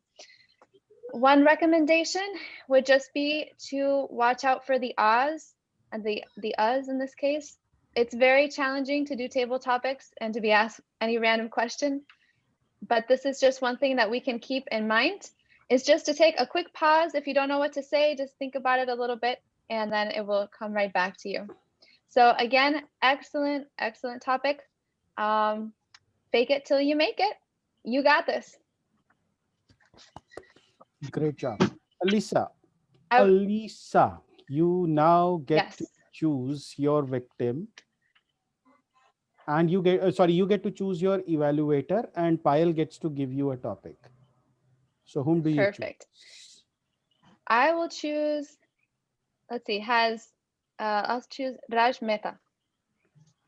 One recommendation would just be to watch out for the ahs and the uhs in this case. It's very challenging to do table topics and to be asked any random question. But this is just one thing that we can keep in mind, is just to take a quick pause. If you don't know what to say, just think about it a little bit and then it will come right back to you. So again, excellent, excellent topic. Fake it till you make it. You got this. Great job. Alisa, I- Alisa, you now get to Yes. choose your victim. And you get, you get to choose your evaluator, and Payal gets to give you a topic. So whom do you choose? Perfect. I will choose, let's see, I'll choose Raj Mehta.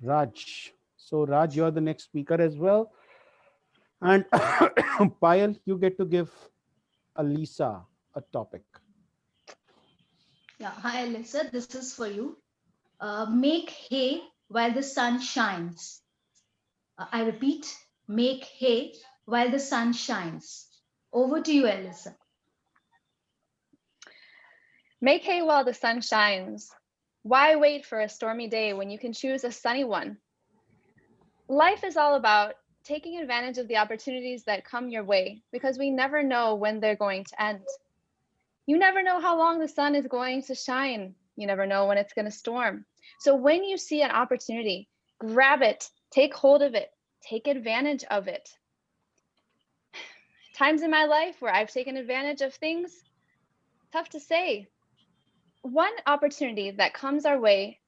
Raj. So Raj, you're the next speaker as well. And Payal, you get to give Alisa a topic. Yeah, hi Alyssa, this is for you. Make hay while the sun shines. I repeat, make hay while the sun shines. Over to you, Alyssa. Make hay while the sun shines. Why wait for a stormy day when you can choose a sunny one? Life is all about taking advantage of the opportunities that come your way, because we never know when they're going to end. You never know how long the sun is going to shine. You never know when it's going to storm. So when you see an opportunity, grab it, take hold of it, take advantage of it. Times in my life where I've taken advantage of things, tough to say. One opportunity that comes our way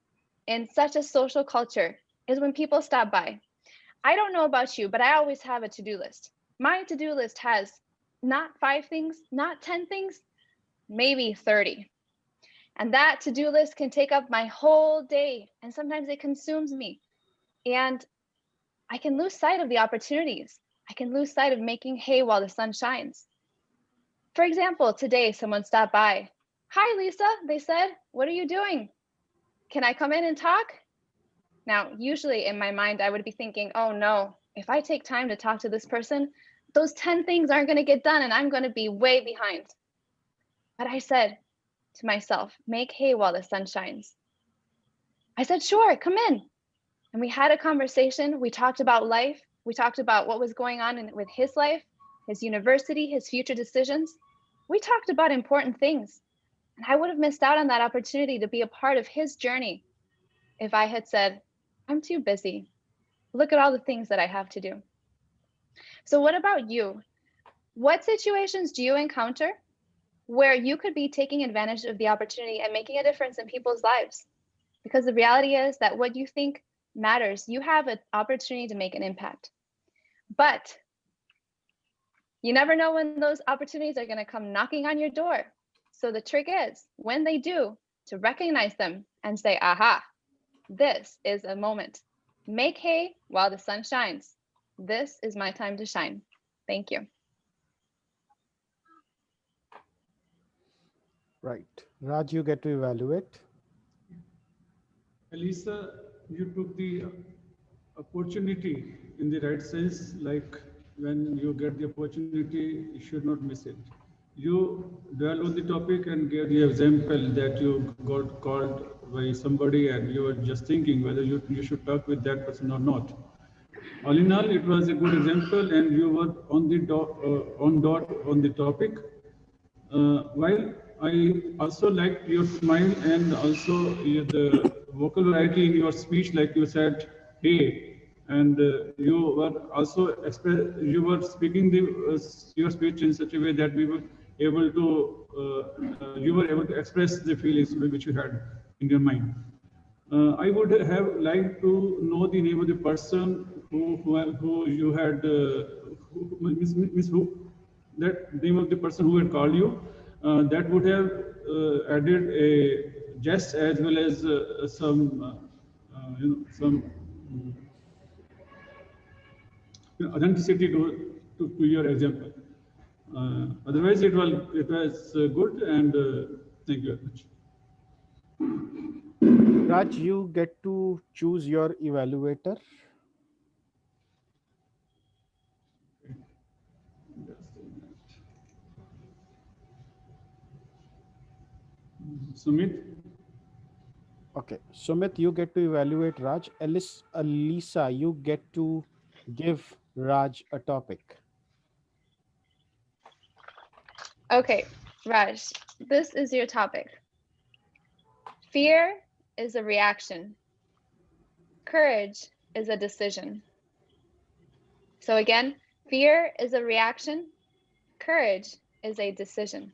in such a social culture is when people stop by. I don't know about you, but I always have a to-do list. My to-do list has not 5 things, not 10 things, maybe 30. And that to-do list can take up my whole day, and sometimes it consumes me. And I can lose sight of the opportunities. I can lose sight of making hay while the sun shines. For example, today someone stopped by. Hi, Lisa, they said, what are you doing? Can I come in and talk? Now, usually in my mind, I would be thinking, oh no, if I take time to talk to this person, those 10 things aren't going to get done and I'm going to be way behind. But I said to myself, make hay while the sun shines. I said, sure, come in. And we had a conversation. We talked about life. We talked about what was going on with his life, his university, his future decisions. We talked about important things. And I would have missed out on that opportunity to be a part of his journey if I had said, I'm too busy. Look at all the things that I have to do. So what about you? What situations do you encounter where you could be taking advantage of the opportunity and making a difference in people's lives? Because the reality is that what you think matters. You have an opportunity to make an impact. But you never know when those opportunities are going to come knocking on your door. So the trick is, when they do, to recognize them and say, aha, this is a moment. Make hay while the sun shines. This is my time to shine. Thank you. Right. Raj, you get to evaluate. Elisa, you took the opportunity in the right sense, like when you get the opportunity, you should not miss it. You dwell on the topic and gave the example that you got called by somebody and you were just thinking whether you should talk with that person or not. All in all, it was a good example and you were on the on the topic. While I also liked your smile and also the vocal variety in your speech, like you said, hey, and you were also you were speaking your speech in such a way that we were able to you were able to express the feelings which you had in your mind. I would have liked to know the name of the person who you had who that name of the person who had called you. That would have added a jest as well as some some authenticity to your example. Otherwise, it was good, and thank you very much. Raj, you get to choose your evaluator. Sumit. Okay, Sumit, you get to evaluate Raj. Alisa, you get to give Raj a topic. Okay, Raj, this is your topic. Fear is a reaction. Courage is a decision. So again, fear is a reaction. Courage is a decision.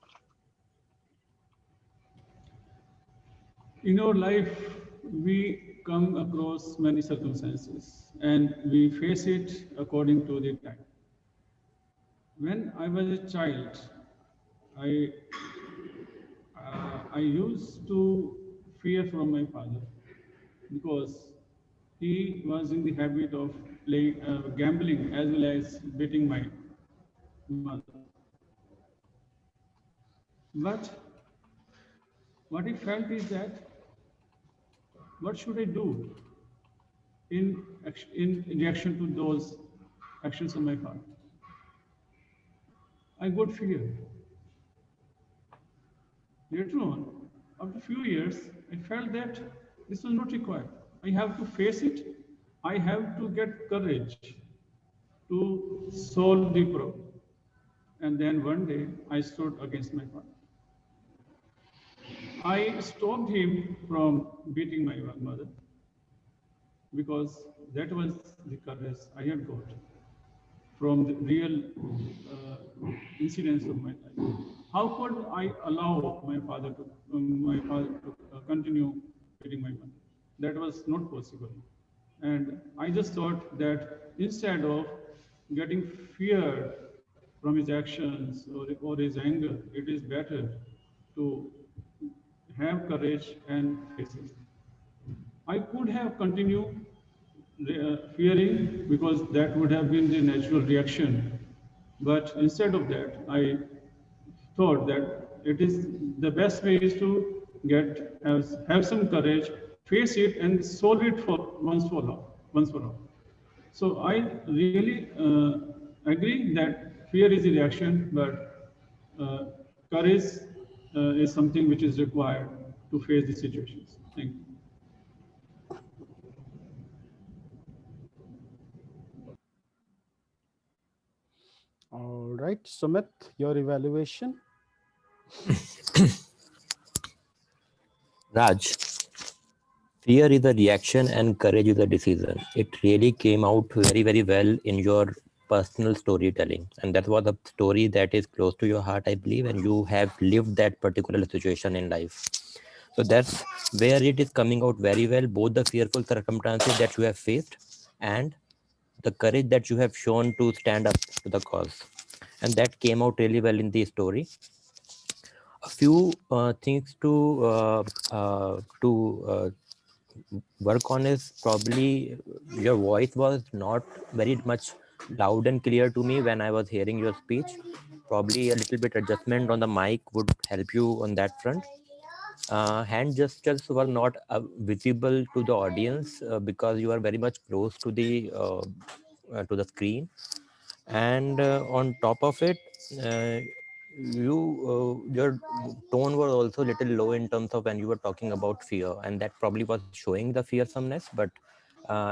In our life, we come across many circumstances and we face it according to the time. When I was a child, I used to fear from my father because he was in the habit of gambling as well as beating my mother. But what I felt is that, what should I do in reaction to those actions of my father? I got fear. Later on, after a few years, I felt that this was not required. I have to face it. I have to get courage to solve the problem. And then one day, I stood against my father. I stopped him from beating my mother because that was the courage I had got from the real incidents of my life. How could I allow my father to continue beating my mother? That was not possible. And I just thought that instead of getting fear from his actions or his anger, it is better to have courage and face it. I could have continued fearing because that would have been the natural reaction. But instead of that, I thought that it is the best way is to have some courage, face it, and solve it for once for all. So I really agree that fear is a reaction, but courage is something which is required to face the situations. Thank you. All right, Sumit, your evaluation. Raj, fear is a reaction and courage is a decision. It really came out very, very well in your personal storytelling. And that was a story that is close to your heart, I believe, and you have lived that particular situation in life. So that's where it is coming out very well, both the fearful circumstances that you have faced and the courage that you have shown to stand up to the cause. And that came out really well in the story. A few things to work on is probably your voice was not very much loud and clear to me when I was hearing your speech. Probably a little bit adjustment on the mic would help you on that front. Hand gestures were not visible to the audience because you are very much close to the screen, and on top of it, your tone was also a little low in terms of when you were talking about fear, and that probably was showing the fearsomeness, but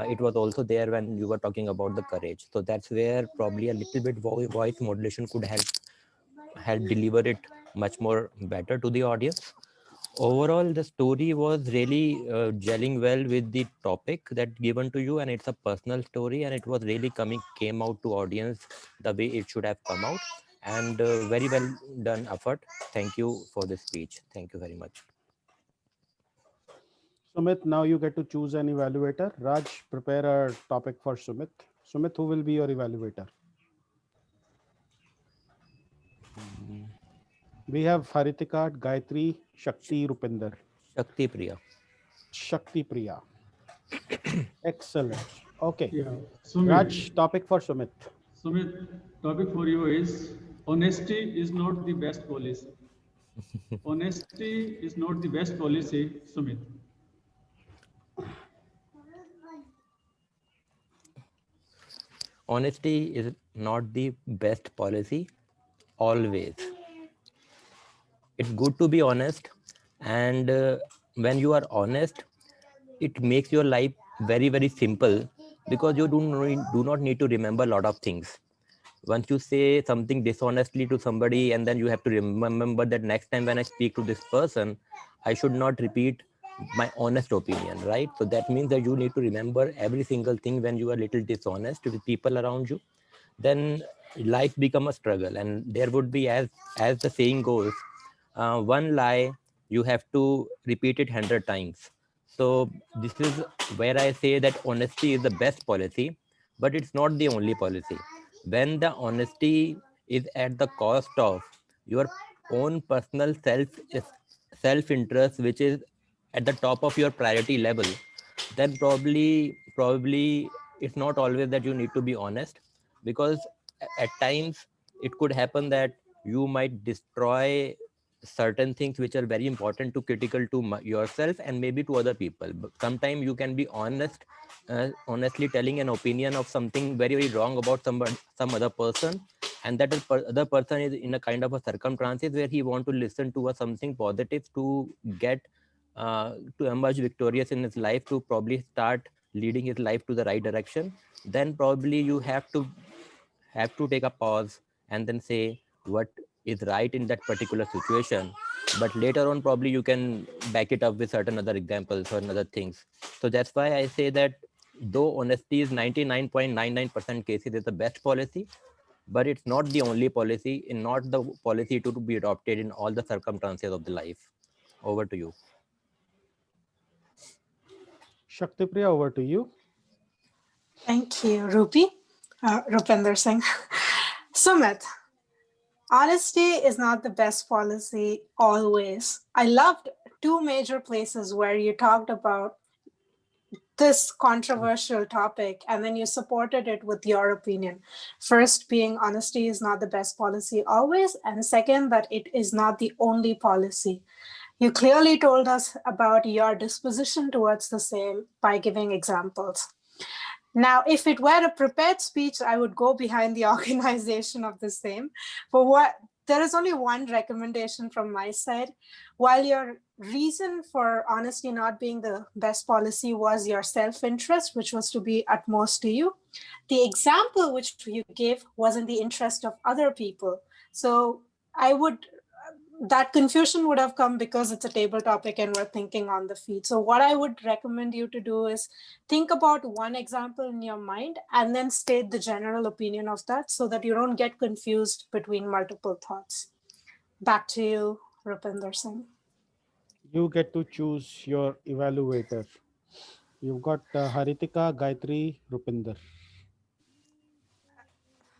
it was also there when you were talking about the courage. So that's where probably a little bit voice modulation could help deliver it much more better to the audience. Overall, the story was really gelling well with the topic that given to you, and it's a personal story, and it was really came out to audience the way it should have come out, and very well done effort. Thank you for the speech. Thank you very much. Sumit, now you get to choose an evaluator. Raj, prepare a topic for Sumit. Sumit, who will be your evaluator? We have Haritika, Gayatri, Shakti, Rupinder. Shakti Priya. Shakti Priya. Excellent. Okay. Yeah. Sumit, Raj, topic for Sumit. Sumit, topic for you is honesty is not the best policy. Honesty is not the best policy, Sumit. Honesty is not the best policy, always. It's good to be honest, And when you are honest, it makes your life very, very simple, because you do not need to remember a lot of things. Once you say something dishonestly to somebody, and then you have to remember that next time when I speak to this person, I should not repeat my honest opinion, right? So that means that you need to remember every single thing when you are little dishonest with people around you. Then life become a struggle, and there would be, as the saying goes, one lie you have to repeat it 100 times. So this is where I say that honesty is the best policy, but it's not the only policy. When the honesty is at the cost of your own personal self-interest, which is at the top of your priority level, then probably it's not always that you need to be honest, because at times it could happen that you might destroy certain things which are very important to critical to yourself and maybe to other people. But sometimes you can be honest, honestly telling an opinion of something very, very wrong about some other person, and that other person is in a kind of a circumstances where he want to listen to something positive to get to emerge victorious in his life, to probably start leading his life to the right direction. Then probably you have to take a pause and then say what is right in that particular situation. But later on probably you can back it up with certain other examples or other things. So that's why I say that though honesty is 99.99% cases is the best policy, but it's not the only policy, and not the policy to be adopted in all the circumstances of the life. Over to you. Shaktipriya, over to you. Thank you, Rupinder Singh. Sumit, honesty is not the best policy always. I loved two major places where you talked about this controversial topic and then you supported it with your opinion. First being honesty is not the best policy always, and second that it is not the only policy. You clearly told us about your disposition towards the same by giving examples. Now, if it were a prepared speech, I would go behind the organization of the same. But there is only one recommendation from my side. While your reason for honesty not being the best policy was your self-interest, which was to be utmost to you, the example which you gave was in the interest of other people. So that confusion would have come because it's a table topic and we're thinking on the feed. So what I would recommend you to do is think about one example in your mind and then state the general opinion of that so that you don't get confused between multiple thoughts. Back to you, Rupinder Singh. You get to choose your evaluator. You've got Haritika, Gayatri, Rupinder.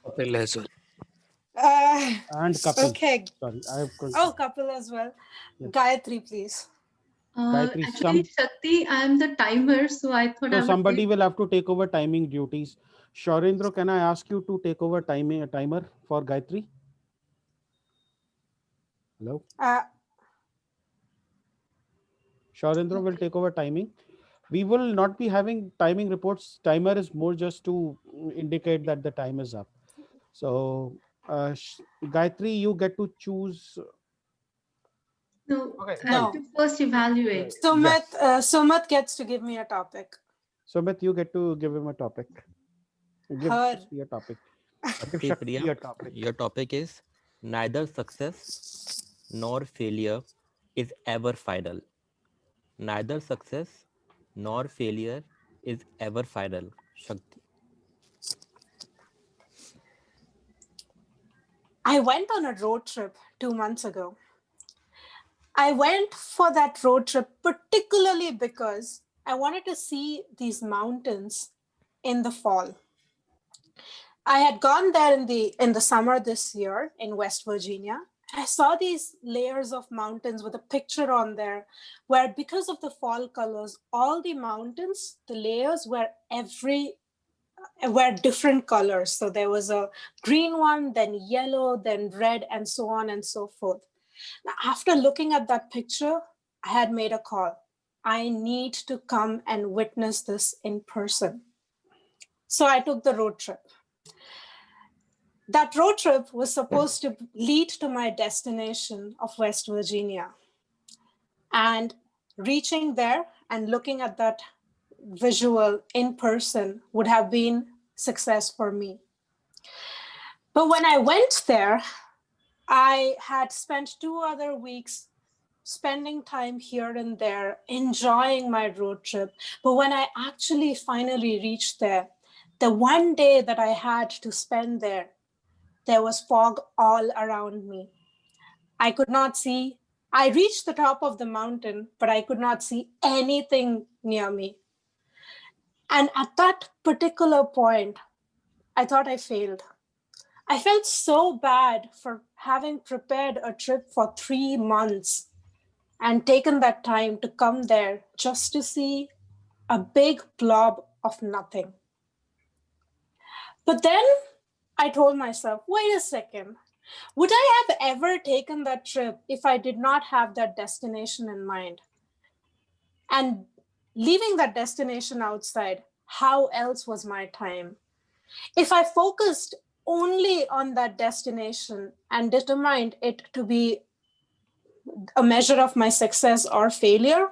Kapil as well. And Kapil. Okay. Sorry, Kapil as well. Yes. Gayatri, please. Gayatri, Actually, Shakti, I am the timer, so I thought I would somebody will have to take over timing duties. Shaurendra, can I ask you to take over timer for Gayatri? Hello? Shaurendra will take over timing. We will not be having timing reports. Timer is more just to indicate that the time is up. So, Gayatri, you get to choose. No, okay, I have to first evaluate. Sumit gets to give me a topic. Sumit, you get to give him a topic. Give Shakti a topic. Give Shakti a topic. Your topic is neither success nor failure is ever final. Neither success nor failure is ever final. Shakti. I went on a road trip 2 months ago. I went for that road trip particularly because I wanted to see these mountains in the fall. I had gone there in the summer this year in West Virginia. I saw these layers of mountains with a picture on there where, because of the fall colors, all the mountains, the layers were different colors. So there was a green one, then yellow, then red, and so on and so forth. Now, after looking at that picture, I had made a call. I need to come and witness this in person. So I took the road trip. That road trip was supposed to lead to my destination of West Virginia. And reaching there and looking at that visual in person would have been success for me. But when I went there, I had spent 2 other weeks spending time here and there, enjoying my road trip. But when I actually finally reached there, the one day that I had to spend there was fog all around me. I could not see. I reached the top of the mountain, but I could not see anything near me. And at that particular point, I thought I failed. I felt so bad for having prepared a trip for 3 months and taken that time to come there just to see a big blob of nothing. But then I told myself, wait a second, would I have ever taken that trip if I did not have that destination in mind? And leaving that destination outside, how else was my time? If I focused only on that destination and determined it to be a measure of my success or failure,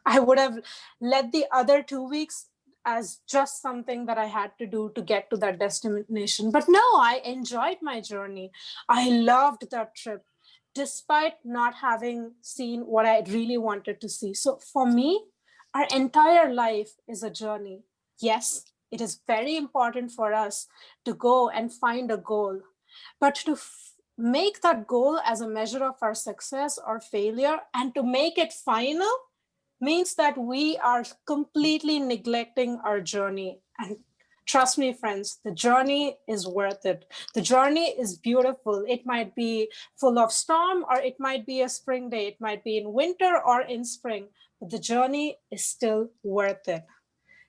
I would have let the other 2 weeks as just something that I had to do to get to that destination. But no, I enjoyed my journey. I loved that trip, despite not having seen what I really wanted to see. So for me, our entire life is a journey. Yes, it is very important for us to go and find a goal, but to make that goal as a measure of our success or failure and to make it final means that we are completely neglecting our journey. And trust me, friends, the journey is worth it. The journey is beautiful. It might be full of storm, or it might be a spring day. It might be in winter or in spring, but the journey is still worth it.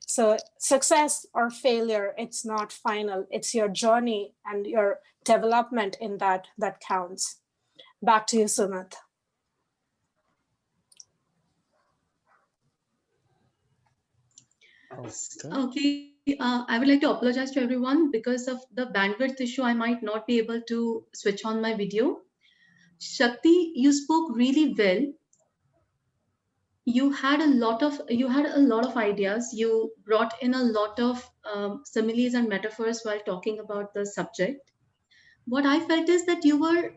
So success or failure, it's not final. It's your journey and your development in that counts. Back to you, Sumit. Okay, I would like to apologize to everyone because of the bandwidth issue. I might not be able to switch on my video. Shakti, you spoke really well. You had a lot of ideas. You brought in a lot of similes and metaphors while talking about the subject. What I felt is that you were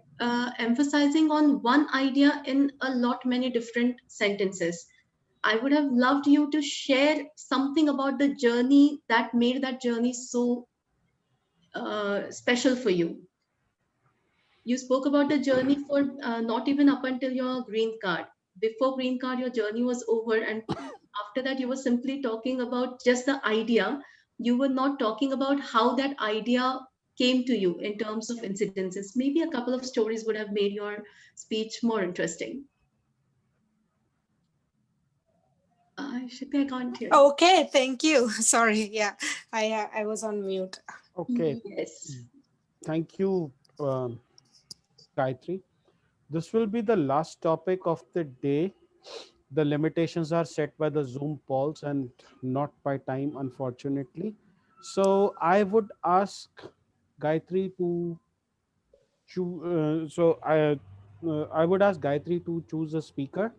emphasizing on one idea in a lot many different sentences. I would have loved you to share something about the journey that made that journey so special for you. You spoke about the journey for not even up until your green card. Before green card, your journey was over, and after that, you were simply talking about just the idea. You were not talking about how that idea came to you in terms of incidences. Maybe a couple of stories would have made your speech more interesting. Shakti, I can't hear. Okay, thank you. Sorry, yeah, I was on mute. Okay. Yes. Thank you, Gayatri. This will be the last topic of the day. The limitations are set by the Zoom polls and not by time, unfortunately. So I would ask Gayatri to choose. I would ask Gayatri to choose a speaker.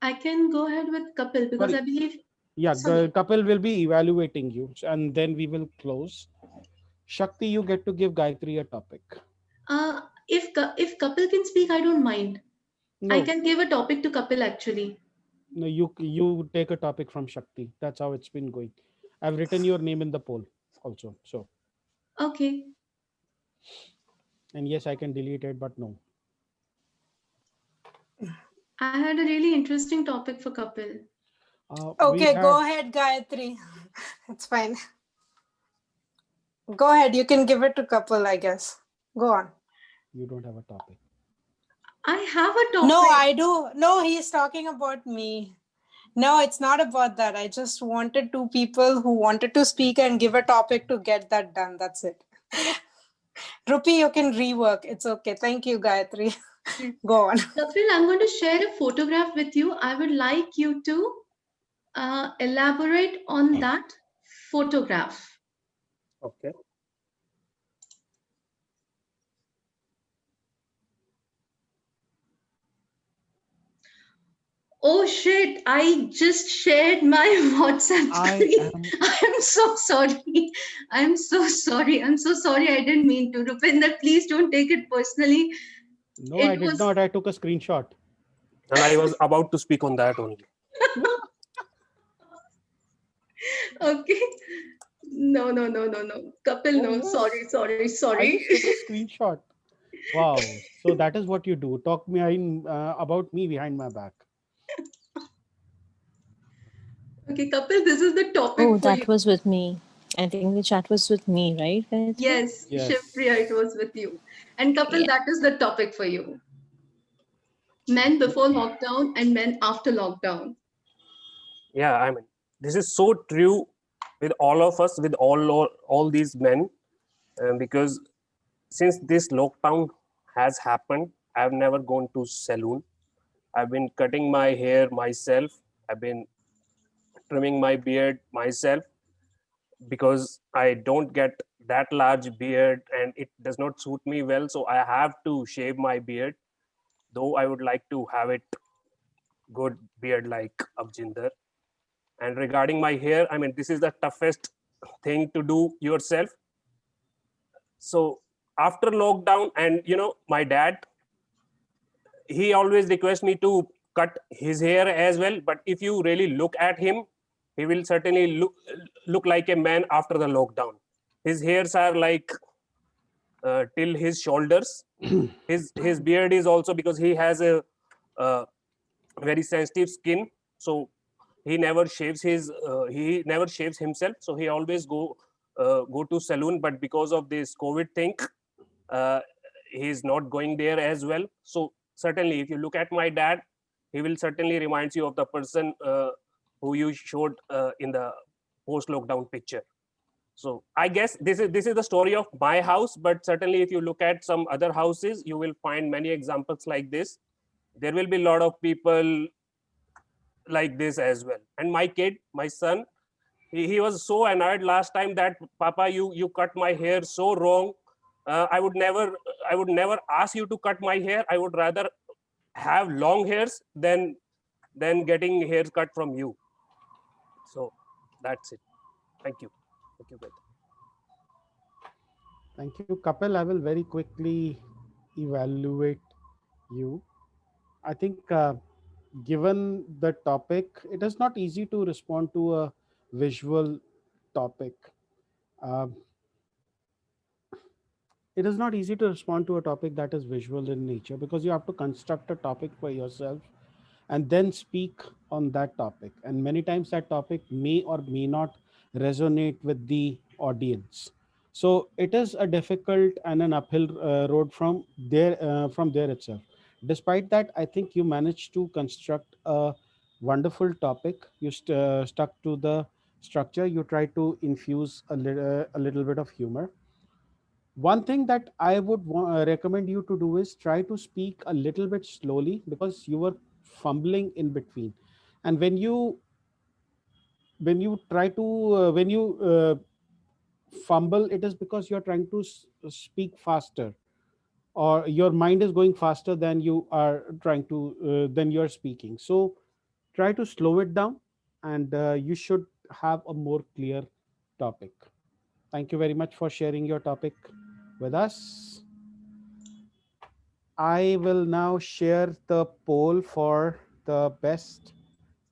I can go ahead with Kapil because Sorry. I believe. Yeah, Sorry. Kapil will be evaluating you, and then we will close. Shakti, you get to give Gayatri a topic. If Kapil can speak, I don't mind. No. I can give a topic to Kapil actually. No, you take a topic from Shakti. That's how it's been going. I've written your name in the poll also. So. Okay. And yes, I can delete it, but no. I had a really interesting topic for Kapil. Okay, go ahead, Gayatri. It's fine. Go ahead. You can give it to Kapil, I guess. Go on. You don't have a topic. I have a topic. No, I do. No, he's talking about me. No, it's not about that. I just wanted two people who wanted to speak and give a topic to get that done. That's it. Rupi, you can rework. It's okay. Thank you, Gayatri. Go on. Kapil, I'm going to share a photograph with you. I would like you to elaborate on that photograph. Okay. Oh shit, I just shared my WhatsApp I screen. am I'm so sorry. I'm so sorry. I'm so sorry. I didn't mean to. Rupinder, please don't take it personally. no, I It did was not. I took a screenshot. And I was about to speak on that only. okay. No, no, no, no, no. Kapil, Oh no. Sorry, yes, sorry, I sorry. just took a screenshot. Wow. So that is what you do. Talk about me behind my back. Okay, Kapil, this is the Oh, topic for you. that was with me. I think the chat was with me, right, Gayatri? Yes, Shivpriya, it Yes. was with you. And Kapil, Yeah. that is the topic for you. Men before lockdown and men after lockdown. Yeah, I mean, this is so true with all of us, with all these men, because since this lockdown has happened, I've never gone to salon. I've been cutting my hair myself. I've been trimming my beard myself because I don't get that large beard and it does not suit me well. So I have to shave my beard, though I would like to have it good beard like Abjinder. And regarding my hair, I mean, this is the toughest thing to do yourself. So after lockdown, and my dad, he always requests me to cut his hair as well. But if you really look at him, he will certainly look like a man after the lockdown. His hairs are like till his shoulders. His beard is also, because he has a very sensitive skin, so he never shaves himself, so he always go to saloon. But because of this COVID thing, uh, he's not going there as well. So certainly if you look at my dad, he will certainly reminds you of the person who you showed in the post lockdown picture. So I guess this is the story of my house, but certainly if you look at some other houses, you will find many examples like this. There will be a lot of people like this as well. And my kid, my son, he was so annoyed last time that, Papa, you cut my hair so wrong. I would never ask you to cut my hair. I would rather have long hairs than getting hair cut from you. So that's it. Thank you. Thank you, Gayatri. Thank you, Kapil. I will very quickly evaluate you. I think, given the topic, it is not easy to respond to a visual topic. Um, it is not easy to respond to a topic that is visual in nature, because you have to construct a topic for yourself and then speak on that topic. And many times that topic may or may not resonate with the audience. So it is a difficult and an uphill road from there itself. Despite that, I think you managed to construct a wonderful topic. You stuck to the structure. You tried to infuse a little bit of humor. One thing that I would recommend you to do is try to speak a little bit slowly, because you were fumbling in between. And when you try to when you fumble, it is because you're trying to speak faster, or your mind is going faster than you are trying to than you're speaking. So try to slow it down, and you should have a more clear topic. Thank you very much for sharing your topic with us. I will now share the poll for the best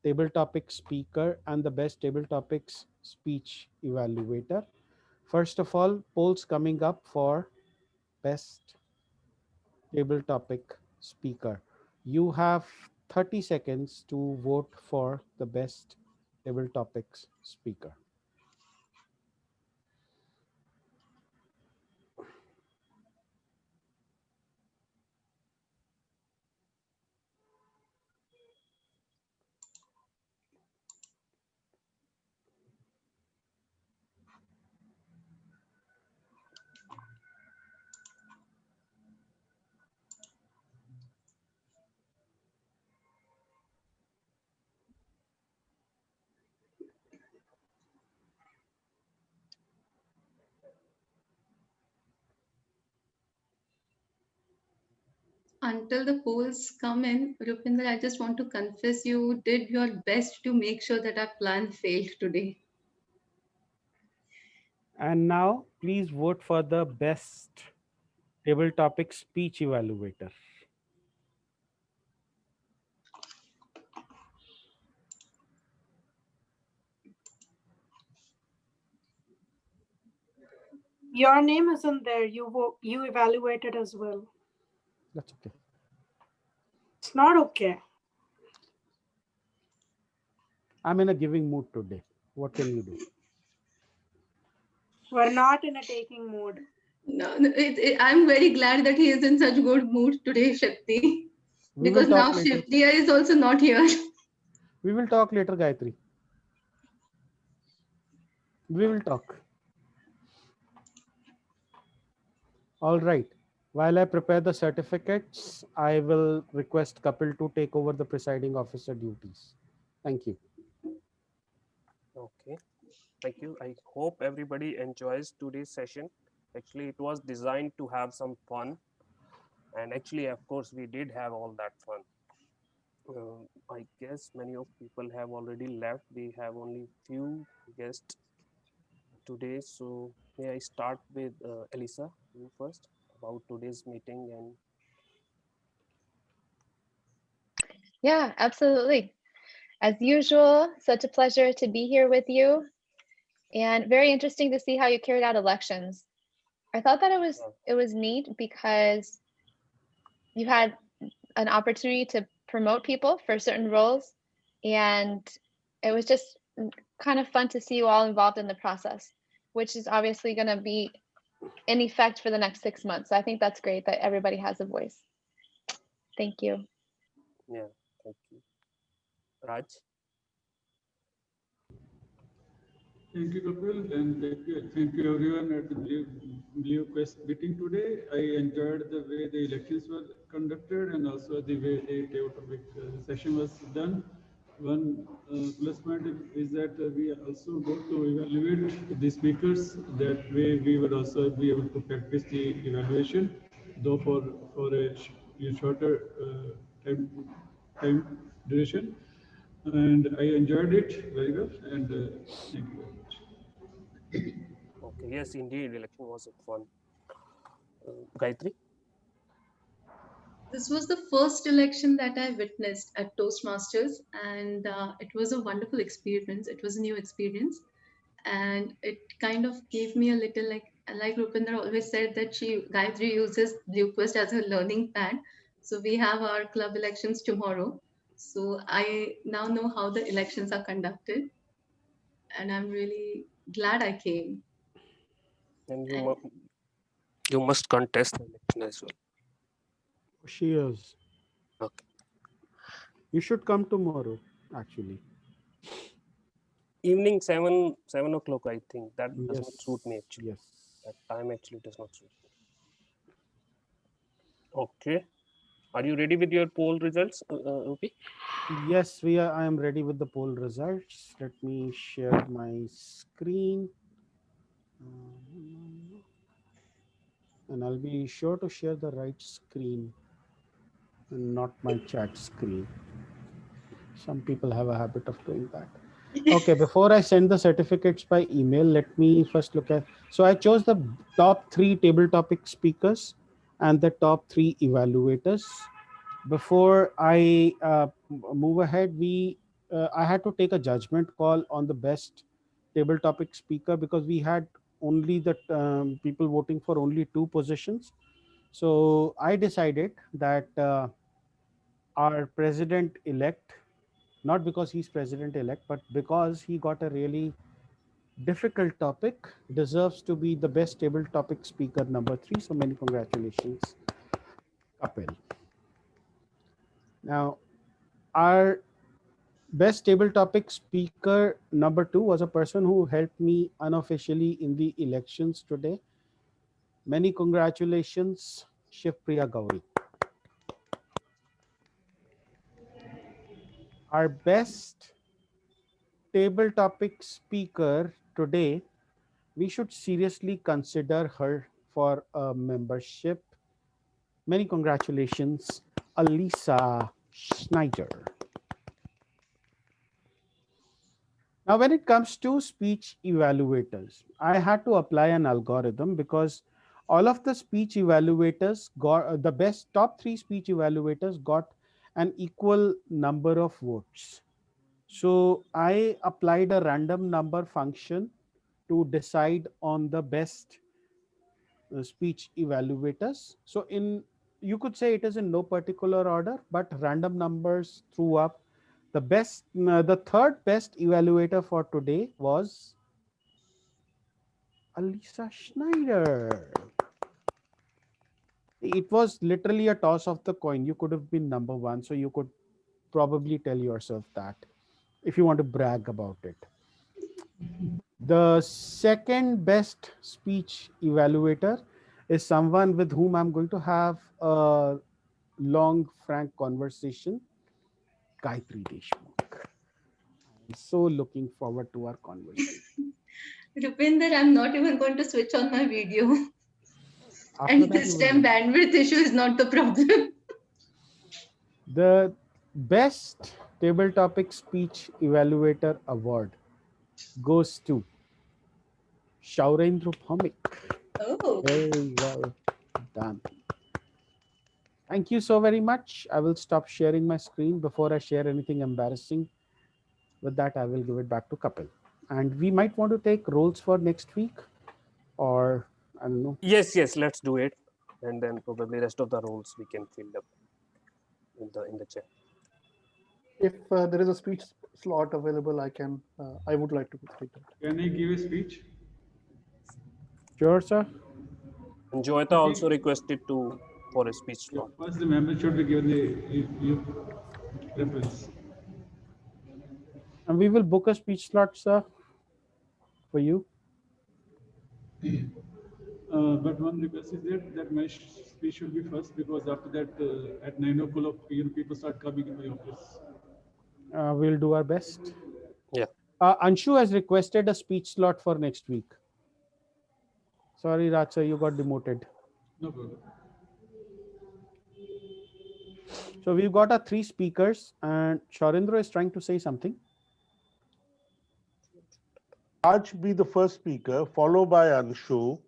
table topic speaker and the best table topics speech evaluator. First of all, polls coming up for best table topic speaker. You have 30 seconds to vote for the best table topics speaker. until the polls come in, Rupinder, I just want to confess you did your best to make sure that our plan failed today. And now, please vote for the best table topic speech evaluator. Your name isn't there. You evaluated as well. That's okay. It's not okay. I'm in a giving mood today. What can you do? We're not in a taking mood. No, I'm very glad that he is in such good mood today, Shakti. We will Because now talk later. Shivpriya is also not here. We will talk later, Gayatri. We will talk. All right. While I prepare the certificates, I will request Kapil to take over the presiding officer duties. Thank you. Okay, thank you. I hope everybody enjoys today's session. Actually, it was designed to have some fun. And actually, of course, we did have all that fun. I guess many of people have already left. We have only few guests today. So may I start with Elisa, you first, about today's meeting and Yeah, absolutely. As usual, such a pleasure to be here with you, and very interesting to see how you carried out elections. I thought that it was neat because you had an opportunity to promote people for certain roles, and it was just kind of fun to see you all involved in the process, which is obviously going to be in effect for the next 6 months. So I think that's great that everybody has a voice. Thank you. yeah, thank you. Raj? Thank you, Kapil, and thank you everyone at the Blue Quest meeting today. I enjoyed the way the elections were conducted and also the way the table topic session was done. One plus point is that we also got to evaluate the speakers. That way, we would also be able to practice the evaluation, though for a shorter time duration. And I enjoyed it very well. And thank you very much. Okay, yes, indeed, election was fun. Gayatri? This was the first election that I witnessed at Toastmasters, and it was a wonderful experience. It was a new experience, and it kind of gave me a little like Rupinder always said that Gayatri uses BlueQuest as a learning pad. So we have our club elections tomorrow. So I now know how the elections are conducted, and I'm really glad I came. And you must contest the election as well. She is. Okay. You should come tomorrow, actually. Evening 7 o'clock, I think. That does not Yes. suit me actually. Yes. That time actually does not suit me. Okay. Are you ready with your poll results, Rupi? Yes, I am ready with the poll results. Let me share my screen. And I'll be sure to share the right screen and not my chat screen. Some people have a habit of doing that. Okay, before I send the certificates by email, let me first look at. So I chose the top 3 table topic speakers and the top 3 evaluators. Before I move ahead, I had to take a judgment call on the best table topic speaker because we had only the people voting for only 2 positions. So I decided that our president-elect, not because he's president-elect, but because he got a really difficult topic, deserves to be the best table topic speaker number 3. So many congratulations, Kapil. Now, our best table topic speaker number 2 was a person who helped me unofficially in the elections today. Many congratulations, Shivpriya Gauri. Our best table topic speaker today, we should seriously consider her for a membership Many congratulations, Alisa Schneider. Now, when it comes to speech evaluators, I had to apply an algorithm because all of the speech evaluators got the best top 3 speech evaluators got an equal number of votes. So I applied a random number function to decide on the best speech evaluators. So in you could say it is in no particular order, but random numbers threw up the best. The third best evaluator for today was Alisa Schneider. It was literally a toss of the coin. You could have been number one, so you could probably tell yourself that if you want to brag about it. The second best speech evaluator is someone with whom I'm going to have a long, frank conversation, Gayatri Deshmukh. I'm so looking forward to our conversation. Rupinder, I'm not even going to switch on my video. After And that, this you time will- bandwidth issue is not the problem. the best table topic speech evaluator award goes to Shaurendra Bhaumik. Oh. Very well done. Thank you so very much. I will stop sharing my screen before I share anything embarrassing. With that, I will give it back to Kapil. And we might want to take roles for next week, or I don't know. Yes, let's do it, and then probably rest of the roles we can fill up in the chat. If there is a speech slot available, I would like to take that. Can I give a speech? Sure, sir. And Joyita also requested for a speech slot. First, the member should be given the preference. And we will book a speech slot, sir, for you. But one request is that my speech should be first, because after that, at 9 o'clock, people start coming in my office. We'll do our best. Yeah. Anshu has requested a speech slot for next week. Sorry, Raj sir, you got demoted. No problem. So we've got our 3 speakers, and Shaurendra is trying to say something. Raj be the first speaker, followed by Anshu,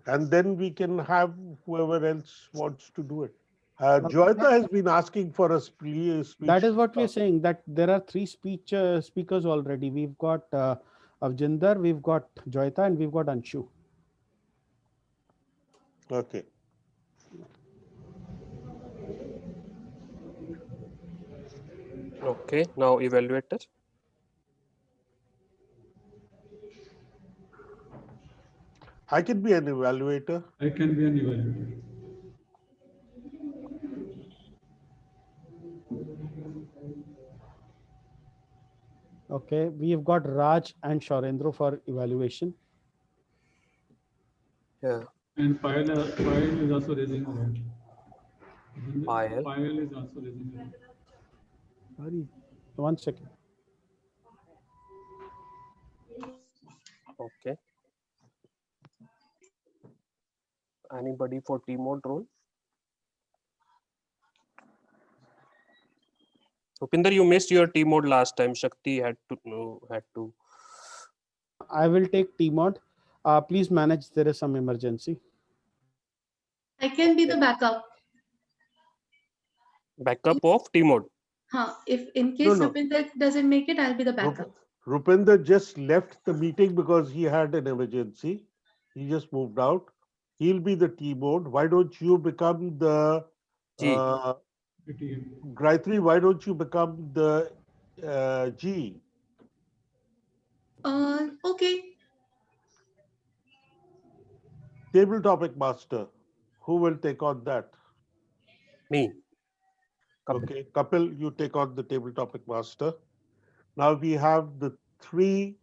and then we can have whoever else wants to do it. Joyita has been asking for a speech. That is what we're saying, that there are 3 speakers already. We've got Avjinder, we've got Joyita, and we've got Anshu. Okay. Okay, now evaluator. I can be an evaluator. I can be an evaluator. Okay, we've got Raj and Shaurendra for evaluation. Yeah. And Payal is also raising her hand. Payal. Payal is also raising her hand. Sorry, 1 second. Okay. Anybody for team mode role? Rupinder, you missed your team mode last time. Shakti had to. I will take T-Mod. Please manage, there is some emergency. I can be the backup. Backup of team mode. If in case No. Rupinder doesn't make it, I'll be the backup. Rupinder just left the meeting because he had an emergency. He just moved out. He'll be the T mode. Why don't you become the Gayatri? Why don't you become the G? Okay. Table topic master. Who will take on that? Me. Kapil. Okay, Kapil, you take on the table topic master. Now we have the 3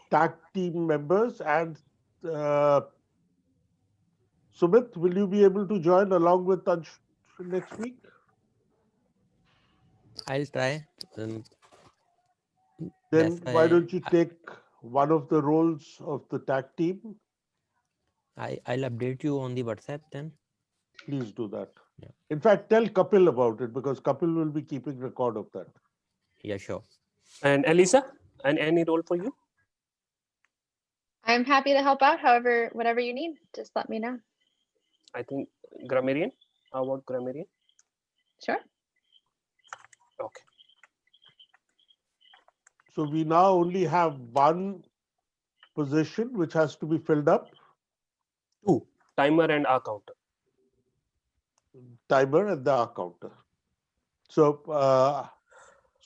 tag team members, and Sumit, will you be able to join along with Ansh next week? I'll try. Then why don't you take one of the roles of the tag team? I'll update you on the WhatsApp then. Please do that. Yeah. In fact, tell Kapil about it because Kapil will be keeping record of that. Yeah, sure. And Elisa, and any role for you? I'm happy to help out. However, whatever you need, just let me know. I think grammarian. How about grammarian? Sure. Okay. So we now only have one position which has to be filled up. Two, timer and R counter. Timer and the R counter. So,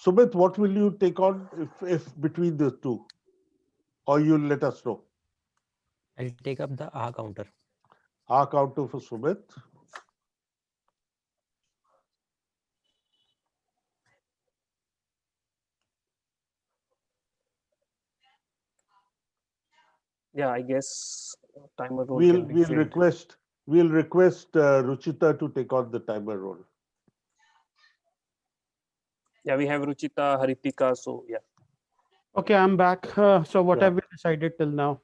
Sumit, what will you take on if between the two? Or you'll let us know? I'll take up the R counter. R counter for Sumit. Yeah, I guess timer role. We'll can be filled. request Ruchita to take on the timer role. Yeah, we have Ruchita, Haritika. So yeah. Okay, I'm back. So what Yeah. have we decided till now?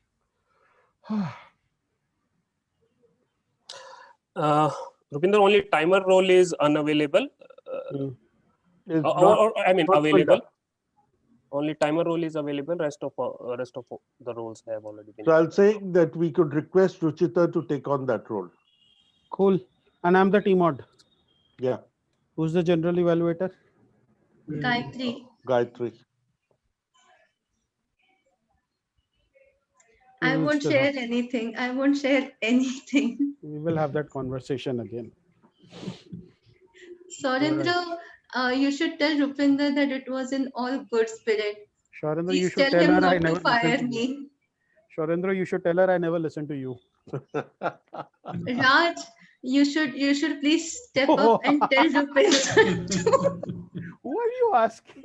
Rupinder, only timer role is unavailable. It's Or I mean not filled available. up. Only timer role is available. Rest of the roles have already been. So I'll say that we could request Ruchita to take on that role. Cool. And I'm the TMod. Yeah, Who's the general evaluator? Gayatri. Gayatri. I We will won't still share have- anything. I won't share anything. We will have that conversation again. Sorendra, you should tell Rupinder that it was in all good spirit. Sharendra, you Please should tell tell him her I not never to fire listened to you. me. Sharendra, you should tell her I never listened to you. Raj, you should please step up and tell Rupinder to. Who are you asking?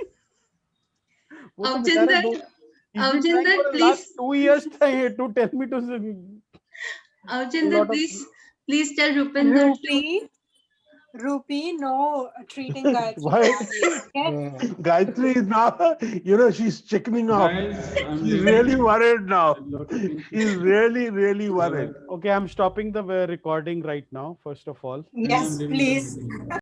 वो तो बेचारा Avjinder, दो- he's been trying Avjinder, for the please. last 2 years to tell me to Avjinder, lot of- please tell Rupinder to. Rupi, no treating Gayatri Why? badly, okay? Gayatri is now, she's chickening off. Guys, I'm She's leaving. really worried now. lot of things. She's really, really worried. Okay, I'm stopping the recording right now, first of all. Yes, leaving the please. meeting.